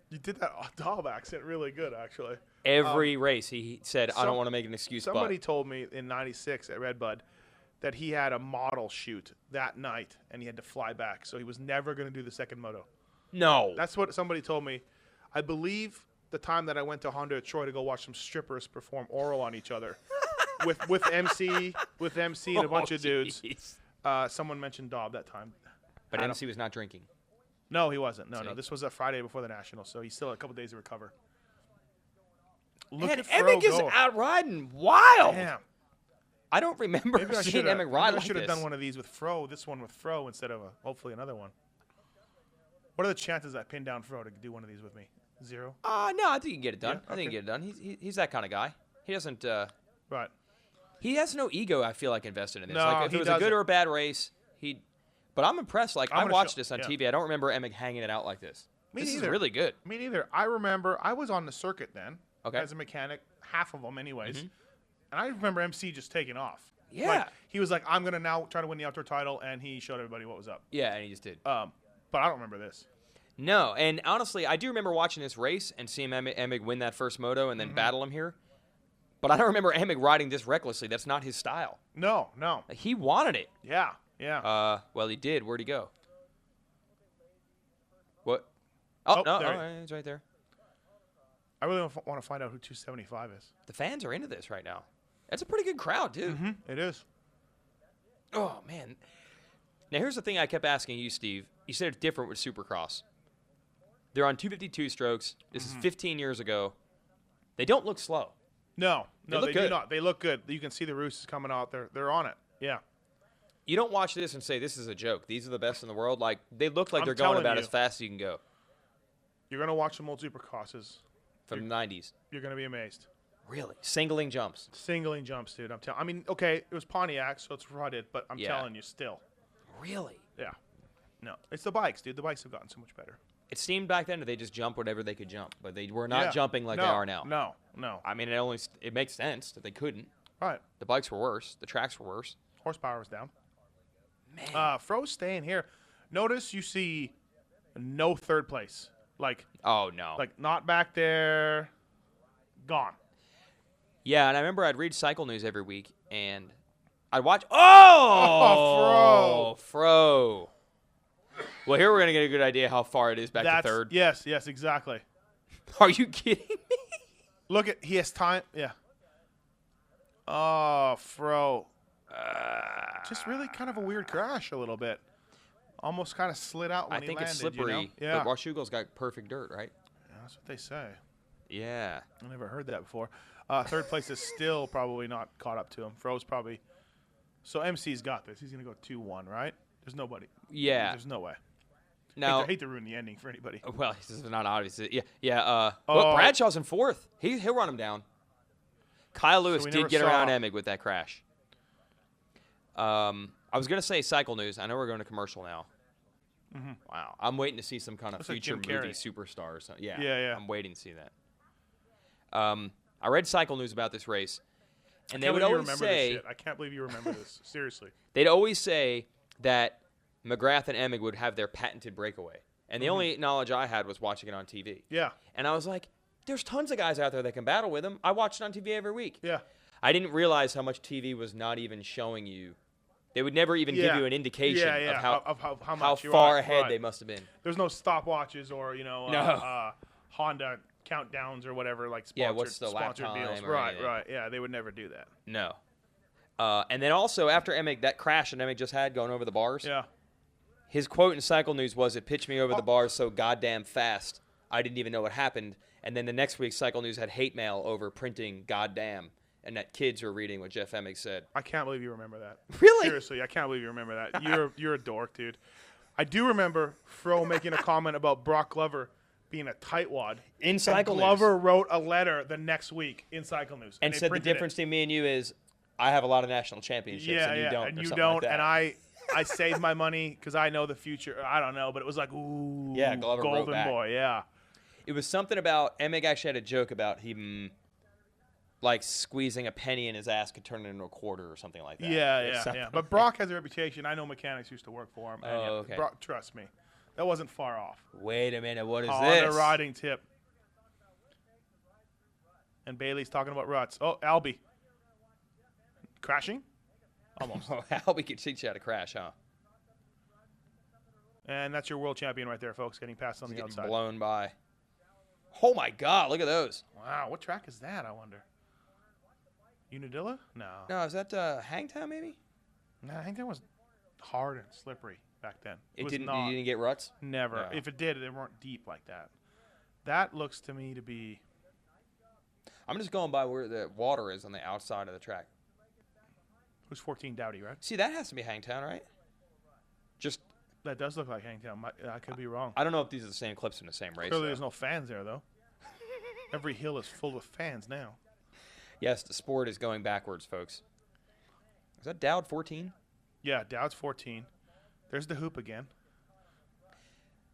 You did that Dobb accent really good, actually. Every race, he said, I don't want to make an excuse. Somebody told me in '96 at Red Bud that he had a model shoot that night, and he had to fly back. So he was never going to do the second moto. No. That's what somebody told me. I believe the time that I went to Honda at Troy to go watch some strippers perform oral on each other with MC and a bunch of dudes. Someone mentioned Dobb that time. But MC was not drinking. No, he wasn't. No. This was a Friday before the Nationals, so he's still a couple days to recover. Look at Fro Emig is go. out riding wild. Damn. I don't remember seeing Emig ride like this. I should have done one of these with Fro, this one with Fro, instead of hopefully another one. What are the chances I pin down Fro to do one of these with me? 0? No, I think you can get it done. Yeah? I think you can get it done. He's that kind of guy. He doesn't. Right. He has no ego, I feel like, invested in this. No, like, if he it was a good doesn't. or a bad race, But I'm impressed. Like, I watched this on yeah. TV. I don't remember Emig hanging it out like this. This is neither. really good. Me neither. I remember I was on the circuit then Okay. as a mechanic, half of them anyways. And I remember MC just taking off. Yeah. Like, he was like, I'm going to now try to win the outdoor title, and he showed everybody what was up. Yeah, and he just did. But I don't remember this. No, and honestly, I do remember watching this race and seeing Emig win that first moto and then battle him here. But I don't remember Emig riding this recklessly. That's not his style. No. Like, he wanted it. Yeah. Well, he did. Where'd he go? What? Oh, no, he's right there. I really want to find out who 275 is. The fans are into this right now. That's a pretty good crowd, too. It is. Oh, man. Now, here's the thing I kept asking you, Steve. You said it's different with Supercross. They're on 252 strokes. This is 15 years ago. They don't look slow. No, look do good. not. They look good. You can see the roosters coming out. They're on it. Yeah. You don't watch this and say, this is a joke. These are the best in the world. Like, they look like they're telling going about you. as fast as you can go. You're going to watch some old Supercrosses. From the 90s. You're going to be amazed. Really? Singling jumps. Singling jumps, dude. I mean, okay, it was Pontiac, so it's rutted, but I'm telling you, still. Really? Yeah. No. It's the bikes, dude. The bikes have gotten so much better. It seemed back then that they just jumped whatever they could jump, but they were not jumping like they are now. No. I mean, it makes sense that they couldn't. Right. The bikes were worse. The tracks were worse. Horsepower was down. Man. Fro's staying here. Notice you see no third place. Like, oh, no. Like, not back there. Gone. Yeah, and I remember I'd read Cycle News every week, and I'd watch. Oh, Fro. Well, here we're going to get a good idea how far it is back to third. Yes, exactly. Are you kidding me? Look at, he has time. Yeah. Oh, Fro. Just really kind of a weird crash a little bit. Almost kind of slid out when he landed. I think it's slippery, you know? Yeah. but Washougal's got perfect dirt, right? Yeah, that's what they say. Yeah. I never heard that before. Third place is still probably not caught up to him. Fro's probably. So MC's got this. He's going to go 2-1, right? There's nobody. Yeah. There's no way. Now, I hate to ruin the ending for anybody. Well, this is not obvious. Yeah. Well, Bradshaw's in fourth. He'll run him down. Kyle Lewis did get around Emig with that crash. I was going to say cycle news. I know we're going to commercial now. Mm-hmm. Wow. I'm waiting to see some kind of Looks like future Jim movie Carrey. superstar or something. Yeah. Yeah. I'm waiting to see that. I read cycle news about this race. And they I can't would believe you always remember say, this shit. I can't believe you remember this. Seriously. they'd always say that McGrath and Emig would have their patented breakaway. And the only knowledge I had was watching it on TV. Yeah. And I was like, there's tons of guys out there that can battle with him. I watch it on TV every week. Yeah. I didn't realize how much TV was not even showing you. They would never even give you an indication of how far ahead they must have been. There's no stopwatches or, Honda countdowns or whatever, like sponsored deals. Right. Yeah, they would never do that. No. And then also after Emig, that crash that Emig just had going over the bars. Yeah. His quote in Cycle News was, "It pitched me over the bars so goddamn fast, I didn't even know what happened." And then the next week, Cycle News had hate mail over printing "goddamn," and that kids were reading what Jeff Emig said. I can't believe you remember that. Really? Seriously, I can't believe you remember that. You're a dork, dude. I do remember Fro making a comment about Brock Glover being a tightwad. In Cycle News. Glover wrote a letter the next week in Cycle News. And said the difference between me and you is I have a lot of national championships and you don't. And you something don't. like that. And I saved my money because I know the future. I don't know, but it was like, ooh, yeah, Glover wrote golden back. boy, yeah. It was something about, Emig actually had a joke about him like squeezing a penny in his ass could turn it into a quarter or something like that. Yeah. But Brock has a reputation. I know mechanics used to work for him. And okay. Brock, trust me, that wasn't far off. Wait a minute, what is On this? the riding tip. And Bailey's talking about ruts. Oh, Albie. Crashing? Almost. Albie could teach you how to crash, huh? And that's your world champion right there, folks, getting passed on the outside. Blown by. Oh, my God, look at those. Wow, what track is that, I wonder? Unadilla? No. No, is that Hangtown maybe? No, I think that was hard and slippery back then. You didn't get ruts? Never. No. If it did, they weren't deep like that. That looks to me to be... I'm just going by where the water is on the outside of the track. Who's 14 Dowdy, right? See, that has to be Hangtown, right? Just... That does look like Hangtown. I could be wrong. I don't know if these are the same clips in the same race. Clearly, there's no fans there, though. Every hill is full of fans now. Yes, the sport is going backwards, folks. Is that Dowd 14? Yeah, Dowd's 14. There's the hoop again.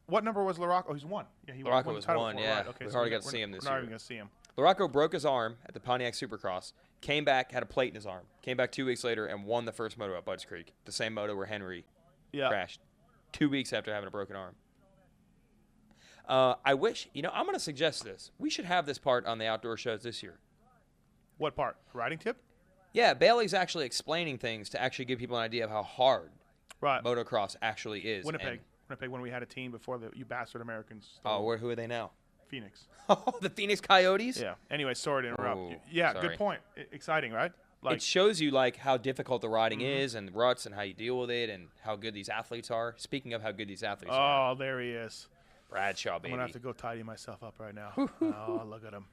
What number was Larocco? Oh, he's 1. Yeah, Larocco was 1, yeah. Right. Okay, we so already got to see him this year. We're not even going to see him. Larocco broke his arm at the Pontiac Supercross, came back, had a plate in his arm, came back 2 weeks later and won the first moto at Budds Creek, the same moto where Henry crashed 2 weeks after having a broken arm. I wish, I'm going to suggest this. We should have this part on the outdoor shows this year. What part? Riding tip? Yeah, Bailey's actually explaining things to actually give people an idea of how hard motocross actually is. Winnipeg, when we had a team before you bastard Americans. Who are they now? Phoenix. Oh, the Phoenix Coyotes? Yeah. Anyway, sorry to interrupt you. Yeah, sorry. Good point. Exciting, right? It shows you how difficult the riding is and ruts and how you deal with it and how good these athletes are. Speaking of how good these athletes are. Oh, there he is. Bradshaw, baby. I'm going to have to go tidy myself up right now. Oh, look at him.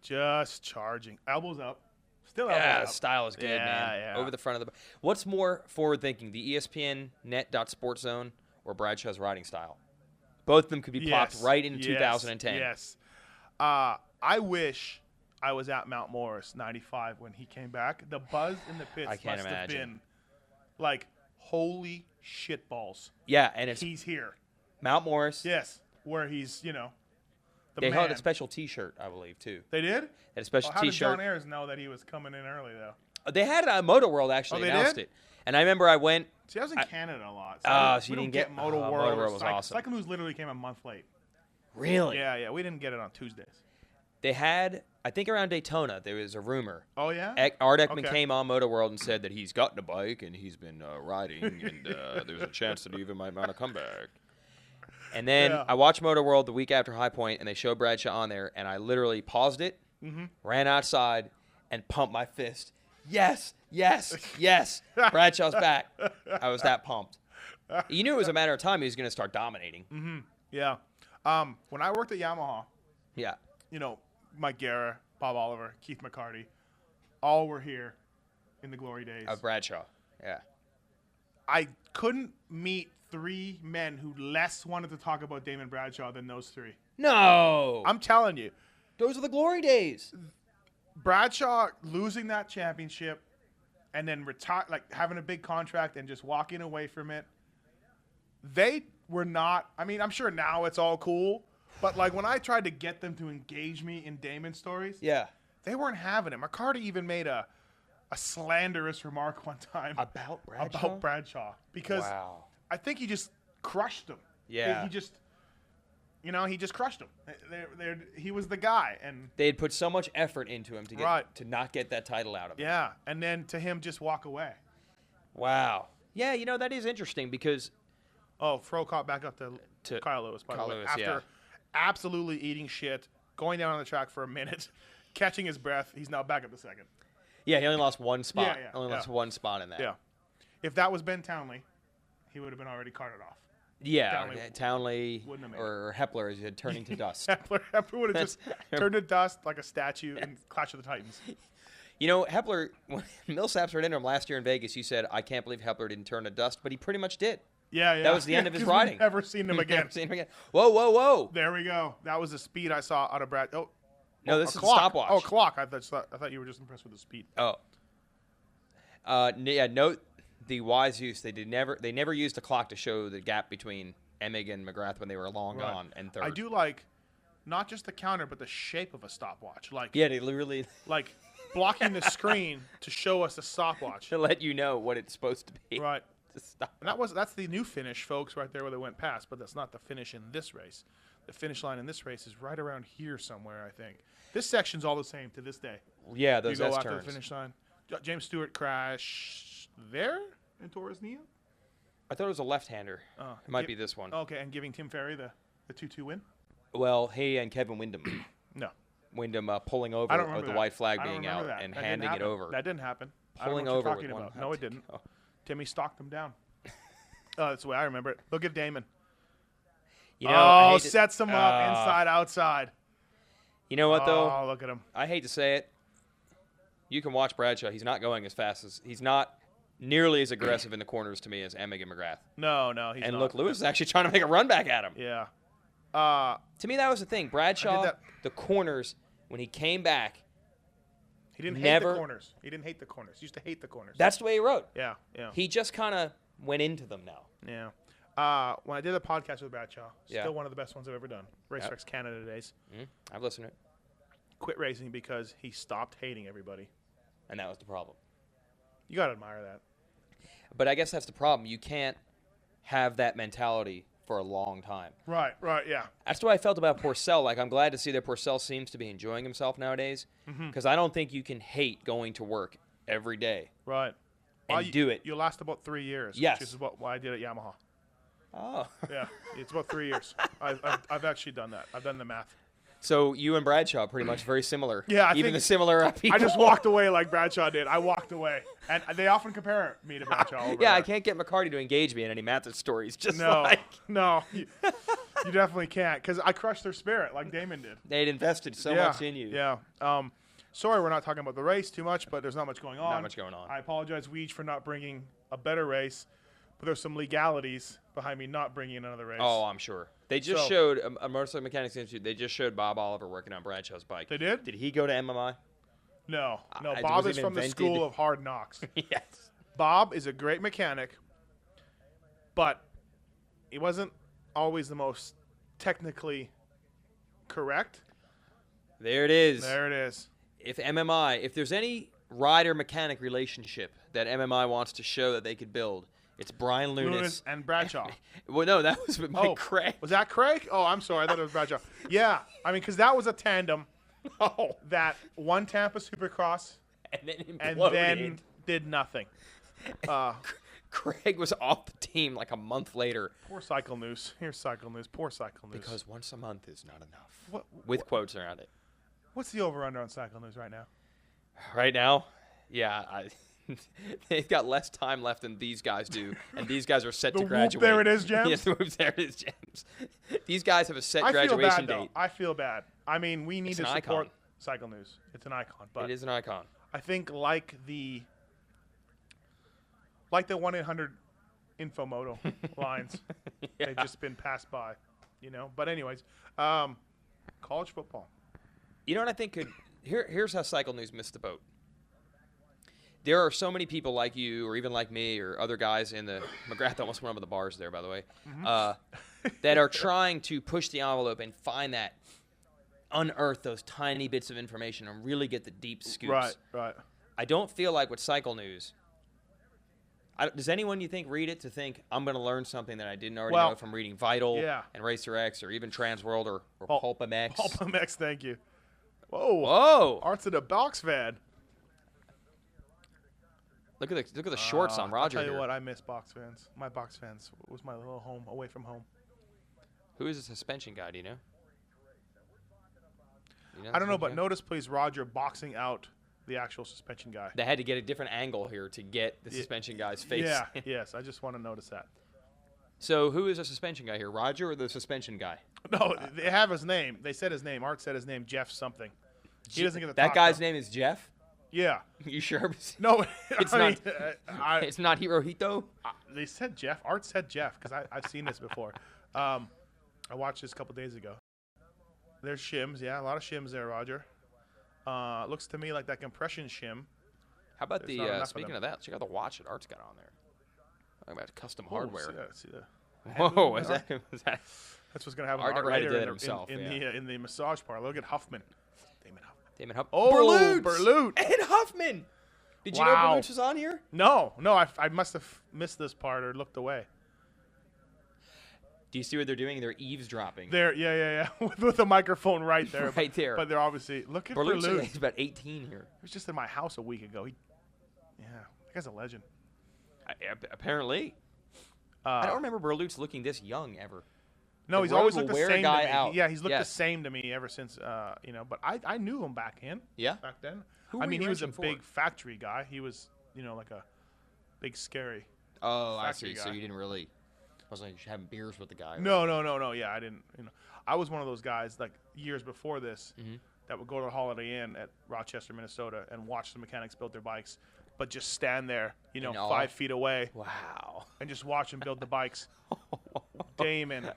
Just charging. Elbows up. Still elbows up. The style is good, man. Yeah. Over the front of the... What's more forward-thinking, the ESPN Net.Sports Zone or Bradshaw's riding style? Both of them could be plopped right in 2010. Yes. I wish I was at Mount Morris 95 when he came back. The buzz in the pits must have been like, holy shit balls. Yeah, and he's here. Mount Morris. Yes, where he's, They had a special T-shirt, I believe, too. They did? They had a special How T-shirt. did John Ayers know that he was coming in early, though? They had it on Moto World, actually. Announced it. And I remember I went... See, I was in Canada a lot. So you didn't get Moto World. Moto World was awesome. Cycle News literally came a month late. Really? Yeah. We didn't get it on Tuesdays. They had, I think around Daytona, there was a rumor. Oh, yeah? Art Ekman came on Moto World and said that he's gotten a bike and he's been riding and there's a chance that he even might mount a comeback. And then I watched Moto World the week after High Point, and they showed Bradshaw on there, and I literally paused it, ran outside, and pumped my fist. yes, yes, yes. Bradshaw's back. I was that pumped. You knew it was a matter of time he was going to start dominating. Mm-hmm. Yeah. When I worked at Yamaha, Yeah. you know, Mike Guerra, Bob Oliver, Keith McCarty, all were here in the glory days. Of Bradshaw. Yeah. I couldn't meet 3 men who less wanted to talk about Damon Bradshaw than those 3. No. I'm telling you. Those are the glory days. Bradshaw losing that championship and then having a big contract and just walking away from it. They were not, I mean, I'm sure now it's all cool, but like when I tried to get them to engage me in Damon stories, Yeah. they weren't having it. McCarty even made a slanderous remark one time About Bradshaw? about Bradshaw because Wow. I think he just crushed him. Yeah. He just, he just crushed him. He was the guy. And They had put so much effort into him to get Right. to not get that title out of him. yeah, and then to him just walk away. Wow. Yeah, that is interesting because Oh, throw caught back up to Kyle Lewis, by Kyle the way. Lewis, After yeah. absolutely eating shit, going down on the track for a minute, catching his breath, he's now back up to second. he only lost one spot. Yeah, only lost one spot in that. Yeah. If that was Ben Townley, he would have been already carted off. Yeah, Townley Townley wouldn't have made or Hepler as he had turning to dust. Hepler would have just turned to dust like a statue in Clash of the Titans. Hepler, when Millsaps ran into him last year in Vegas, you said, I can't believe Hepler didn't turn to dust, but he pretty much did. Yeah. That was the end of his 'Cause riding. we've never seen him again. Never seen him again. Whoa. There we go. That was the speed I saw out of Brad. Oh, No, this a is a clock. stopwatch. Oh, clock. I thought you were just impressed with the speed. Oh. Note the wise use. They never used a clock to show the gap between Emig and McGrath when they were long Right. gone and third. I do like not just the counter, but the shape of a stopwatch. Like, Yeah, they literally like blocking the screen to show us a stopwatch. to let you know what it's supposed to be. Right. To stop. And that's the new finish, folks, right there where they went past. But that's not the finish in this race. The finish line in this race is right around here somewhere, I think. This section's all the same to this day. Yeah, You those go S after turns. the finish line. James Stewart crashed there in Torres Nia. I thought it was a left-hander. Oh, It might be this one. Okay, and giving Tim Ferry the 2-2 win. Well, he and Kevin Windham. No, Wyndham pulling over I don't with remember the that. white flag I don't being remember out that. and That didn't handing it happen. over. That didn't happen. Pulling I don't know what over you're with talking one about. No, left it didn't. to go. Timmy stalked him down. Oh, that's the way I remember it. Look at Damon. I hate to- Sets him up inside, outside. You know what though? Oh, look at him. I hate to say it. You can watch Bradshaw. He's not going as fast as he's not nearly as aggressive in the corners to me as Emig and McGrath. No, he's And not. look, Lewis is actually trying to make a run back at him. Yeah. To me, that was the thing. Bradshaw, that. the corners, when he came back, He didn't hate Never- the corners. He didn't hate the corners. He used to hate the corners. that's the way he rode. Yeah. He just kind of went into them now. Yeah. When I did a podcast with Bradshaw, Yeah. still one of the best ones I've ever done. Racetracks Canada days. I've listened to it, Quit racing because he stopped hating everybody. and that was the problem. You got to admire that. But I guess that's the problem. You can't have that mentality for a long time. Right, yeah. That's the way I felt about Porcel. Like, I'm glad to see that Porcel seems to be enjoying himself nowadays, because I don't think you can hate going to work every day. Right. And do it. You last about 3 years. Yes. Which is what I did at Yamaha. Oh. Yeah, it's about 3 years. I've actually done that. I've done the math. So you and Bradshaw pretty much very similar. Yeah, I even think- the similar people. I just walked away like Bradshaw did. I walked away. And they often compare me to Bradshaw. Over Yeah, I there. can't get McCarty to engage me in any Mathis stories. Just No, like no. You definitely can't because I crushed their spirit like Damon did. they'd invested so much in you. Yeah. Sorry, we're not talking about the race too much, but there's not much going on. Not much going on. I apologize, Weege, for not bringing a better race, but there's some legalities behind me not bringing another race. Oh, I'm sure. They just So- showed a Motorcycle Mechanics Institute. They just showed Bob Oliver working on Bradshaw's bike. They did? Did he go to MMI? No. was Bob it is from the invented? school of hard knocks. Yes. Bob is a great mechanic, but he wasn't always the most technically correct. There it is. There it is. If there's any rider-mechanic relationship that MMI wants to show that they could build, it's Brian Lunis and Bradshaw. Well, no, that was with Mike Craig. Was that Craig? Oh, I'm sorry. I thought it was Bradshaw. Yeah. I mean, because that was a tandem Oh, that won Tampa Supercross and then and imploded. then did nothing. Craig was off the team like a month later. Poor Cycle News. Here's Cycle News. Poor Cycle News. Because once a month is not enough. What- With quotes around it. What's the over-under on Cycle News right now? Right now, Yeah, they've got less time left than these guys do, and these guys are set to Whoop, graduate. there it is, James. Yeah, the whoop, there it is, James. These guys have a set I feel graduation bad, though. date. I feel bad. I mean, we need It's to an support icon. Cycle News. It's an icon, but It is an icon. I think like the 1-800 Infomoto lines, Yeah. they've just been passed by, you know. But anyways, college football. You know what I think could here's how Cycle News missed the boat. There are so many people like you, or even like me, or other guys in the McGrath almost went over the bars there, by the way, that are trying to push the envelope and find that, unearth those tiny bits of information and really get the deep scoops. Right. I don't feel like with Cycle News. Does anyone you think read it to think I'm going to learn something that I didn't already know from reading Vital and Racer X or even Transworld or PulpMX? PulpMX, thank you. Whoa! Art's at a box fan. Look at the shorts on Roger. I'll tell you here. what, I miss box fans. My box fans was my little home away from home. Who is the suspension guy? Do you know? I don't know, but notice please Roger boxing out the actual suspension guy. They had to get a different angle here to get the suspension guy's face. Yeah, yes, I just want to notice that. So who is the suspension guy here, Roger or the suspension guy? No, they have his name. They said his name. Art said his name, Jeff something. He doesn't get the That talk, guy's though. name is Jeff? Yeah. You sure? No, It's I not. mean, It's not Hirohito? they said Jeff. Art said Jeff because I've seen this before. I watched this a couple days ago. There's shims. Yeah, a lot of shims there, Roger. Looks to me like that compression shim. How about There's not enough of speaking them. of that, check out the watch that Art's got on there. Talking about custom hardware. See that? Whoa, is that That's what's gonna happen. Art to Art never had to later do that in, himself, in the massage parlor. Look at Huffman. Damon Huffman. Damon Huffman? Oh, Berlute. And Huffman! Did you know Wow. Berlute was on here? No, I must have missed this part or looked away. Do you see what they're doing? They're eavesdropping. There, yeah, with the microphone right there. Right there. But they're obviously look at Berlute's Berlute. he's about 18 here. He was just in my house a week ago. That guy's a legend. Apparently. I don't remember Berlute's looking this young ever. No, The he's road always will looked the wear a same guy to me. out. Yeah, he's looked the Yes. same to me ever since, But I knew him back then. Yeah? Back then. Who I were mean, you he was a wrenching for? big factory guy. He was, like a big scary. Oh, I Factory see. So guy. you didn't really. I was like having beers with the guy. No. Yeah, I didn't. I was one of those guys like years before this that would go to the Holiday Inn at Rochester, Minnesota, and watch the mechanics build their bikes, but just stand there, In awe? 5 feet away, Wow. and just watch them build the bikes. Damon,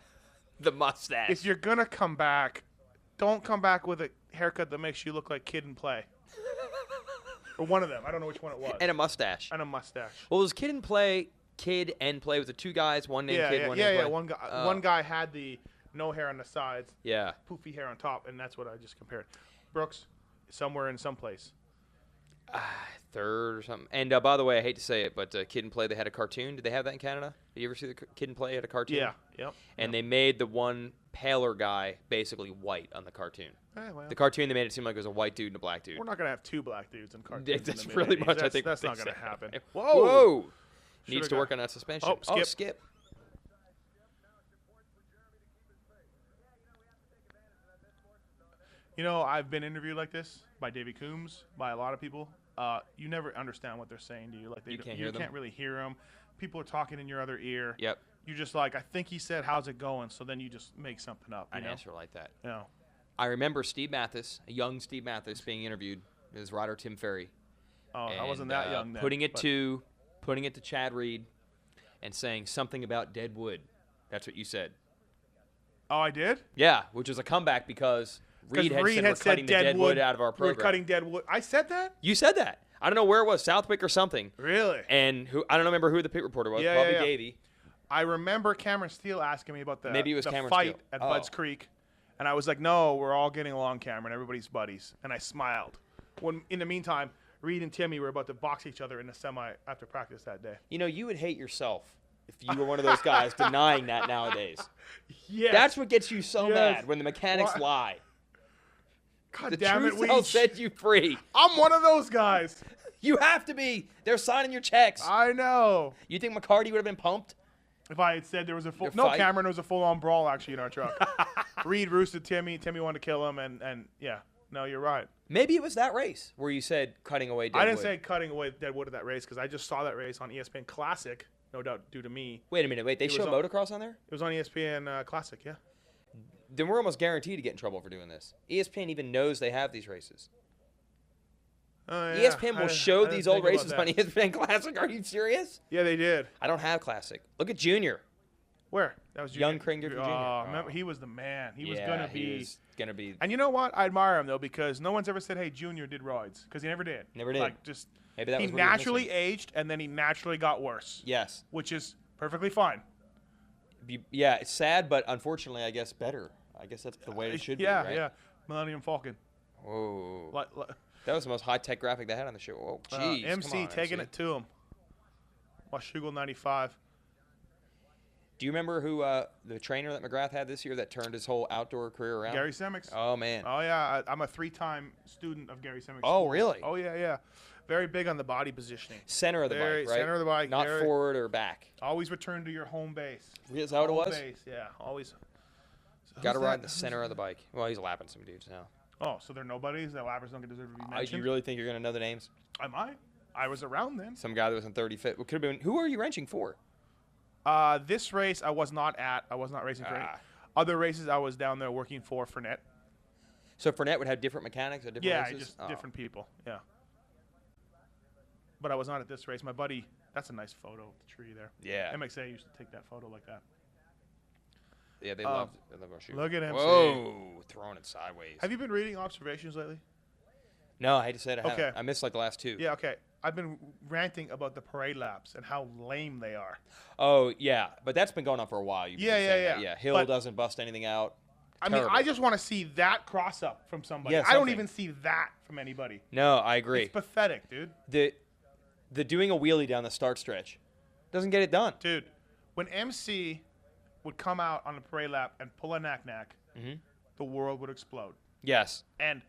The mustache. if you're gonna come back, don't come back with a haircut that makes you look like Kid and Play. Or one of them. I don't know which one it was. And a mustache. And a mustache. Well, it was Kid and Play was the two guys, one named Kid, one named Play? One guy had the no hair on the sides, Yeah. poofy hair on top, and that's what I just compared. Brooks, somewhere in some place. Third or something. And by the way, I hate to say it, but Kid and Play, they had a cartoon. Did they have that in Canada? Did you ever see the Kid and Play had a cartoon? Yeah. Yep. And they made the one paler guy basically white on the cartoon. Well, The cartoon, they made it seem like it was a white dude and a black dude. we're not gonna have two black dudes in cartoons. in That's the really mid-80s. much, I That's, think. that's they not gonna said. happen. Whoa! Needs Should've to work got- on that suspension. Oh, skip. Skip. I've been interviewed like this by Davey Coombs, by a lot of people. You never understand what they're saying to you. Like You can't hear you them? can't really hear them. People are talking in your other ear. Yep. You're just like, I think he said, "How's it going?" So then you just make something up. An answer like that. No. I remember Steve Mathis, a young Steve Mathis, being interviewed as rider Tim Ferry. Oh, I wasn't and, that young then. Putting it but- to Chad Reed and saying something about dead wood. That's what you said. Oh, I did. Yeah, which was a comeback because Reed had said we're cutting the dead wood out of our program. We're cutting dead wood. I said that? You said that. I don't know where it was, Southwick or something. Really? And I don't remember who the pit reporter was. Yeah, Probably yeah, yeah. Davey. I remember Cameron Steele asking me about the, Maybe it was the Cameron fight Steele. at Oh. Budds Creek. And I was like, no, we're all getting along, Cameron. Everybody's buddies. And I smiled. When in the meantime, Reed and Timmy were about to box each other in the semi after practice that day. You would hate yourself if you were one of those guys denying that nowadays. Yes. That's what gets you so Yes. mad, when the mechanics Why- lie. God The damn it, truth shall we. set you free. I'm one of those guys. You have to be. They're signing your checks. I know. You think McCarty would have been pumped? If I had said there was a full Your no, fight? Cameron, there was a full-on brawl actually in our truck. Reed roosted Timmy. Timmy wanted to kill him, and yeah, No, you're right. Maybe it was that race where you said cutting away dead I didn't wood. say cutting away dead wood at that race because I just saw that race on ESPN Classic, no doubt due to me. Wait a minute. Wait, they It show was on- motocross on there? It was on ESPN Classic, yeah. Then we're almost guaranteed to get in trouble for doing this. ESPN even knows they have these races. Oh, yeah. ESPN I will didn't- show I didn't these old think about races on that. ESPN Classic. Are you serious? Yeah, they did. I don't have Classic. Look at Junior. Where? That was Young Cringer Jr. Oh, remember, he was the man. He was gonna be. He was gonna be. And you know what? I admire him though because no one's ever said, "Hey, Junior did roids," because he never did. Never did. Like just Maybe that he was what he was naturally missing. aged and then he naturally got worse, Yes. which is perfectly fine. Yeah, it's sad, but unfortunately, I guess better. I guess that's the way it should Yeah, be, right? yeah. Millennium Falcon. Whoa. Like, That was the most high-tech graphic they had on the show. Oh, jeez. MC taking it to him. Washougal 95. Do you remember who the trainer that McGrath had this year that turned his whole outdoor career around? Gary Semix. Oh, man. Oh yeah, I'm a 3-time student of Gary Semix. Oh, really? Oh yeah, yeah. Very big on the body positioning. Center of the Very bike, right? center of the bike, Not very- forward or back. Always return to your home base. Is that what it Home was? Base, yeah. Always. So Got to who's ride that? in the center of the bike. Well, he's lapping some dudes now. Oh, so they're nobodies that lappers don't deserve to be mentioned. You really think you're going to know the names? I might. I was around then. Some guy that was in 35th. What could have been? Who are you wrenching for? This race I was not at. I was not racing for any. Other races I was down there working for Fernet. So Fournette would have different mechanics at different Yeah, races? just different people. Yeah. But I was not at this race. My buddy, that's a nice photo of the tree there. Yeah. MXA used to take that photo like that. Yeah, they love our shoot. Look at MC. Whoa, throwing it sideways. Have you been reading observations lately? No, I just said I haven't. Okay. I missed like the last two. Yeah, okay. I've been ranting about the parade laps and how lame they are. Oh, yeah. But that's been going on for a while. You've been Yeah, saying yeah, that. yeah. Yeah, Hill But- doesn't bust anything out. I mean, Terrible. I just want to see that cross up from somebody. Yeah, I don't something. even see that from anybody. No, I agree. It's pathetic, dude. The doing a wheelie down the start stretch doesn't get it done. Dude, when MC would come out on the parade lap and pull a knack-knack, the world would explode. Yes. And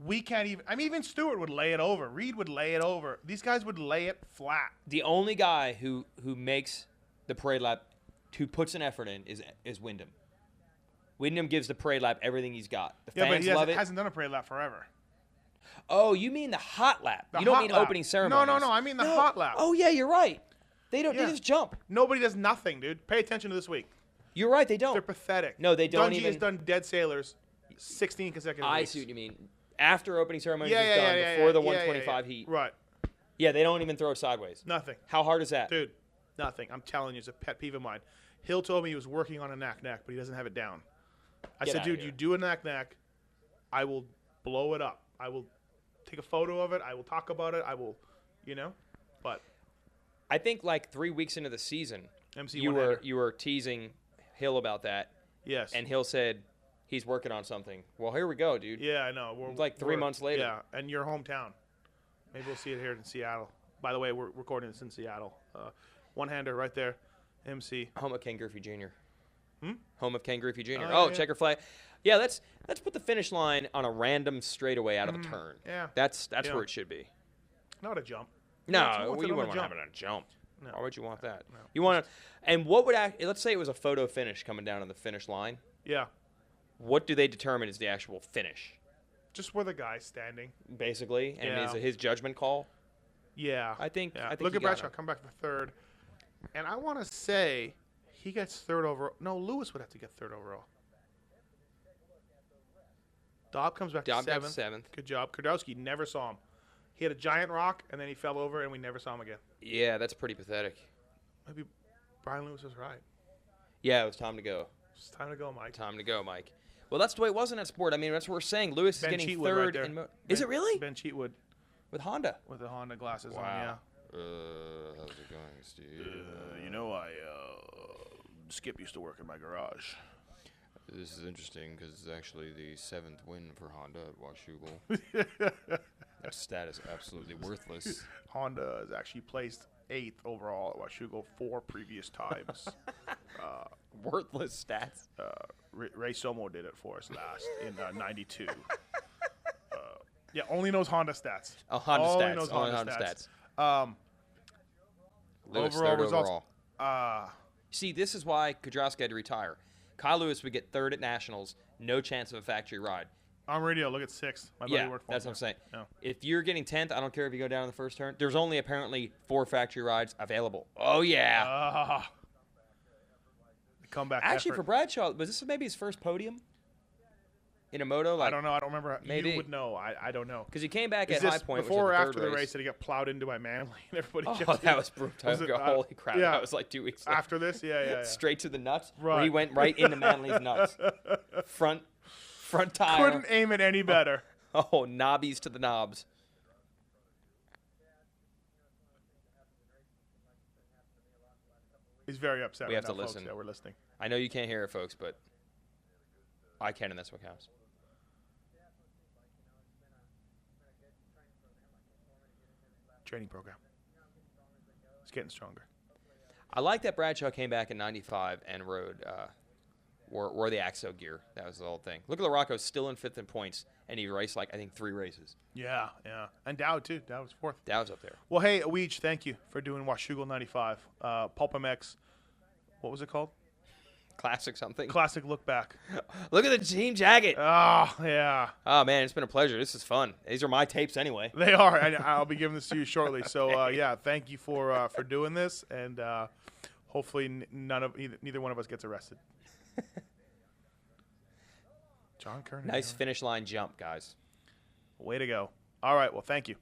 we can't even... I mean, even Stewart would lay it over. Reed would lay it over. These guys would lay it flat. The only guy who makes the parade lap, who puts an effort in, is Wyndham. Wyndham gives the parade lap everything he's got. The Yeah, but fans he love it. hasn't done a parade lap forever. Oh, you mean the hot lap? The You don't hot mean lap. opening ceremonies. No, I mean the hot lap. Oh yeah, you're right. They don't. Yeah. They just jump. Nobody does nothing, dude. Pay attention to this week. You're right. They don't. They're pathetic. No, they don't Dungey even- has done Dead Sailors 16 consecutive I weeks. see what you mean. After opening ceremonies Yeah, is yeah, done, yeah, before yeah, the yeah, 125 yeah. heat. Right. Yeah, they don't even throw it sideways. Nothing. How hard is that? Dude, nothing. I'm telling you, it's a pet peeve of mine. Hill told me he was working on a knack-knack, but he doesn't have it down. I Get said, outta dude, here. you do a knack-knack, I will blow it up. I will take a photo of it. I will talk about it. I will, but I think like 3 weeks into the season, MC you one-hander. were teasing Hill about that, Yes. and Hill said he's working on something. Well, here we go, dude. Yeah, I know. We're Like 3 months later. Yeah, and your hometown. Maybe we'll see it here in Seattle. By the way, we're recording this in Seattle. One-hander right there, MC. Home of Ken Griffey Jr. Hmm? Home of Ken Griffey Jr. Oh, Oh, yeah. checker flag. Yeah, let's put the finish line on a random straightaway out of a turn. Yeah. That's Yeah. where it should be. Not a jump. No, Who wants well, it you on wouldn't a want to have it on a jump. No. Why would you want that? No. You want to, and what would let's say it was a photo finish coming down on the finish line. Yeah. What do they determine is the actual finish, Just where the guy's standing. basically? And Yeah. is it his judgment call? Yeah. I think. Yeah. I think Look you at got Bradshaw him. come back for third. And I want to say he gets third overall. No, Lewis would have to get third overall. Dobb comes back Dobb to got seventh. seventh. Good job. Kardowski, never saw him. He had a giant rock, and then he fell over, and we never saw him again. Yeah, that's pretty pathetic. Maybe Brian Lewis was right. Yeah, it was time to go. It's time to go, Mike. Time to go, Mike. Well, that's the way it was in that sport. I mean, that's what we're saying. Lewis Ben is getting Cheatwood third. right there. Is it really? Ben Cheatwood With Honda. with the Honda glasses on, Wow. yeah. How's it going, Steve? Skip used to work in my garage. This is interesting because it's actually the 7th win for Honda at Washougal. That stat is absolutely worthless. Honda is actually placed 8th overall at Washougal 4 previous times. Worthless stats. Ray Somo did it for us last in '92. Yeah, only knows Honda stats. Oh, Honda Only stats. knows Only Honda Honda stats. stats. Lewis, overall third results. overall. See, this is why Kudrowski had to retire. Kyle Lewis would get third at Nationals, no chance of a factory ride. On radio, look at 6th. My buddy Yeah, worked for that's him. what I'm saying. Yeah. If you're getting 10th, I don't care if you go down in the first turn. There's only apparently 4 factory rides available. Oh, yeah. The comeback Actually, effort. for Bradshaw, was this maybe his first podium in a moto? I don't know. I don't remember. Maybe. You would know. I don't know. Because he came back Is at this High Point, before or which was after the the third race did he get plowed into by Manley and everybody Oh, kept that was brutal. Was it, Holy crap. yeah. That was like 2 weeks later. after this? Yeah. Straight to the nuts. Where Right. he went right into Manley's nuts. Front tire. Couldn't aim it any better. Oh, knobbies to the knobs. He's very upset. We right have to now, folks. listen. Yeah, we're listening. I know you can't hear it, folks, but I can, and that's what counts. Training program. It's getting stronger. I like that Bradshaw came back in 95 and rode wore the Axo gear. That was the whole thing. Look at LaRocco's still in 5th in points, and he raced, like, I think 3 races. Yeah. And Dowd, too. Dowd was 4th. Dowd's up there. Well, hey, Weege, thank you for doing Washougal 95. PulpMX, what was it called? Classic something. Classic Look Back. Look at the team jacket. Oh, yeah. Oh, man, it's been a pleasure. This is fun. These are my tapes anyway. They are, and I'll be giving this to you shortly. So, yeah, thank you for doing this, and hopefully neither one of us gets arrested. John Kernan. Nice finish line jump, guys. Way to go. All right, well, thank you.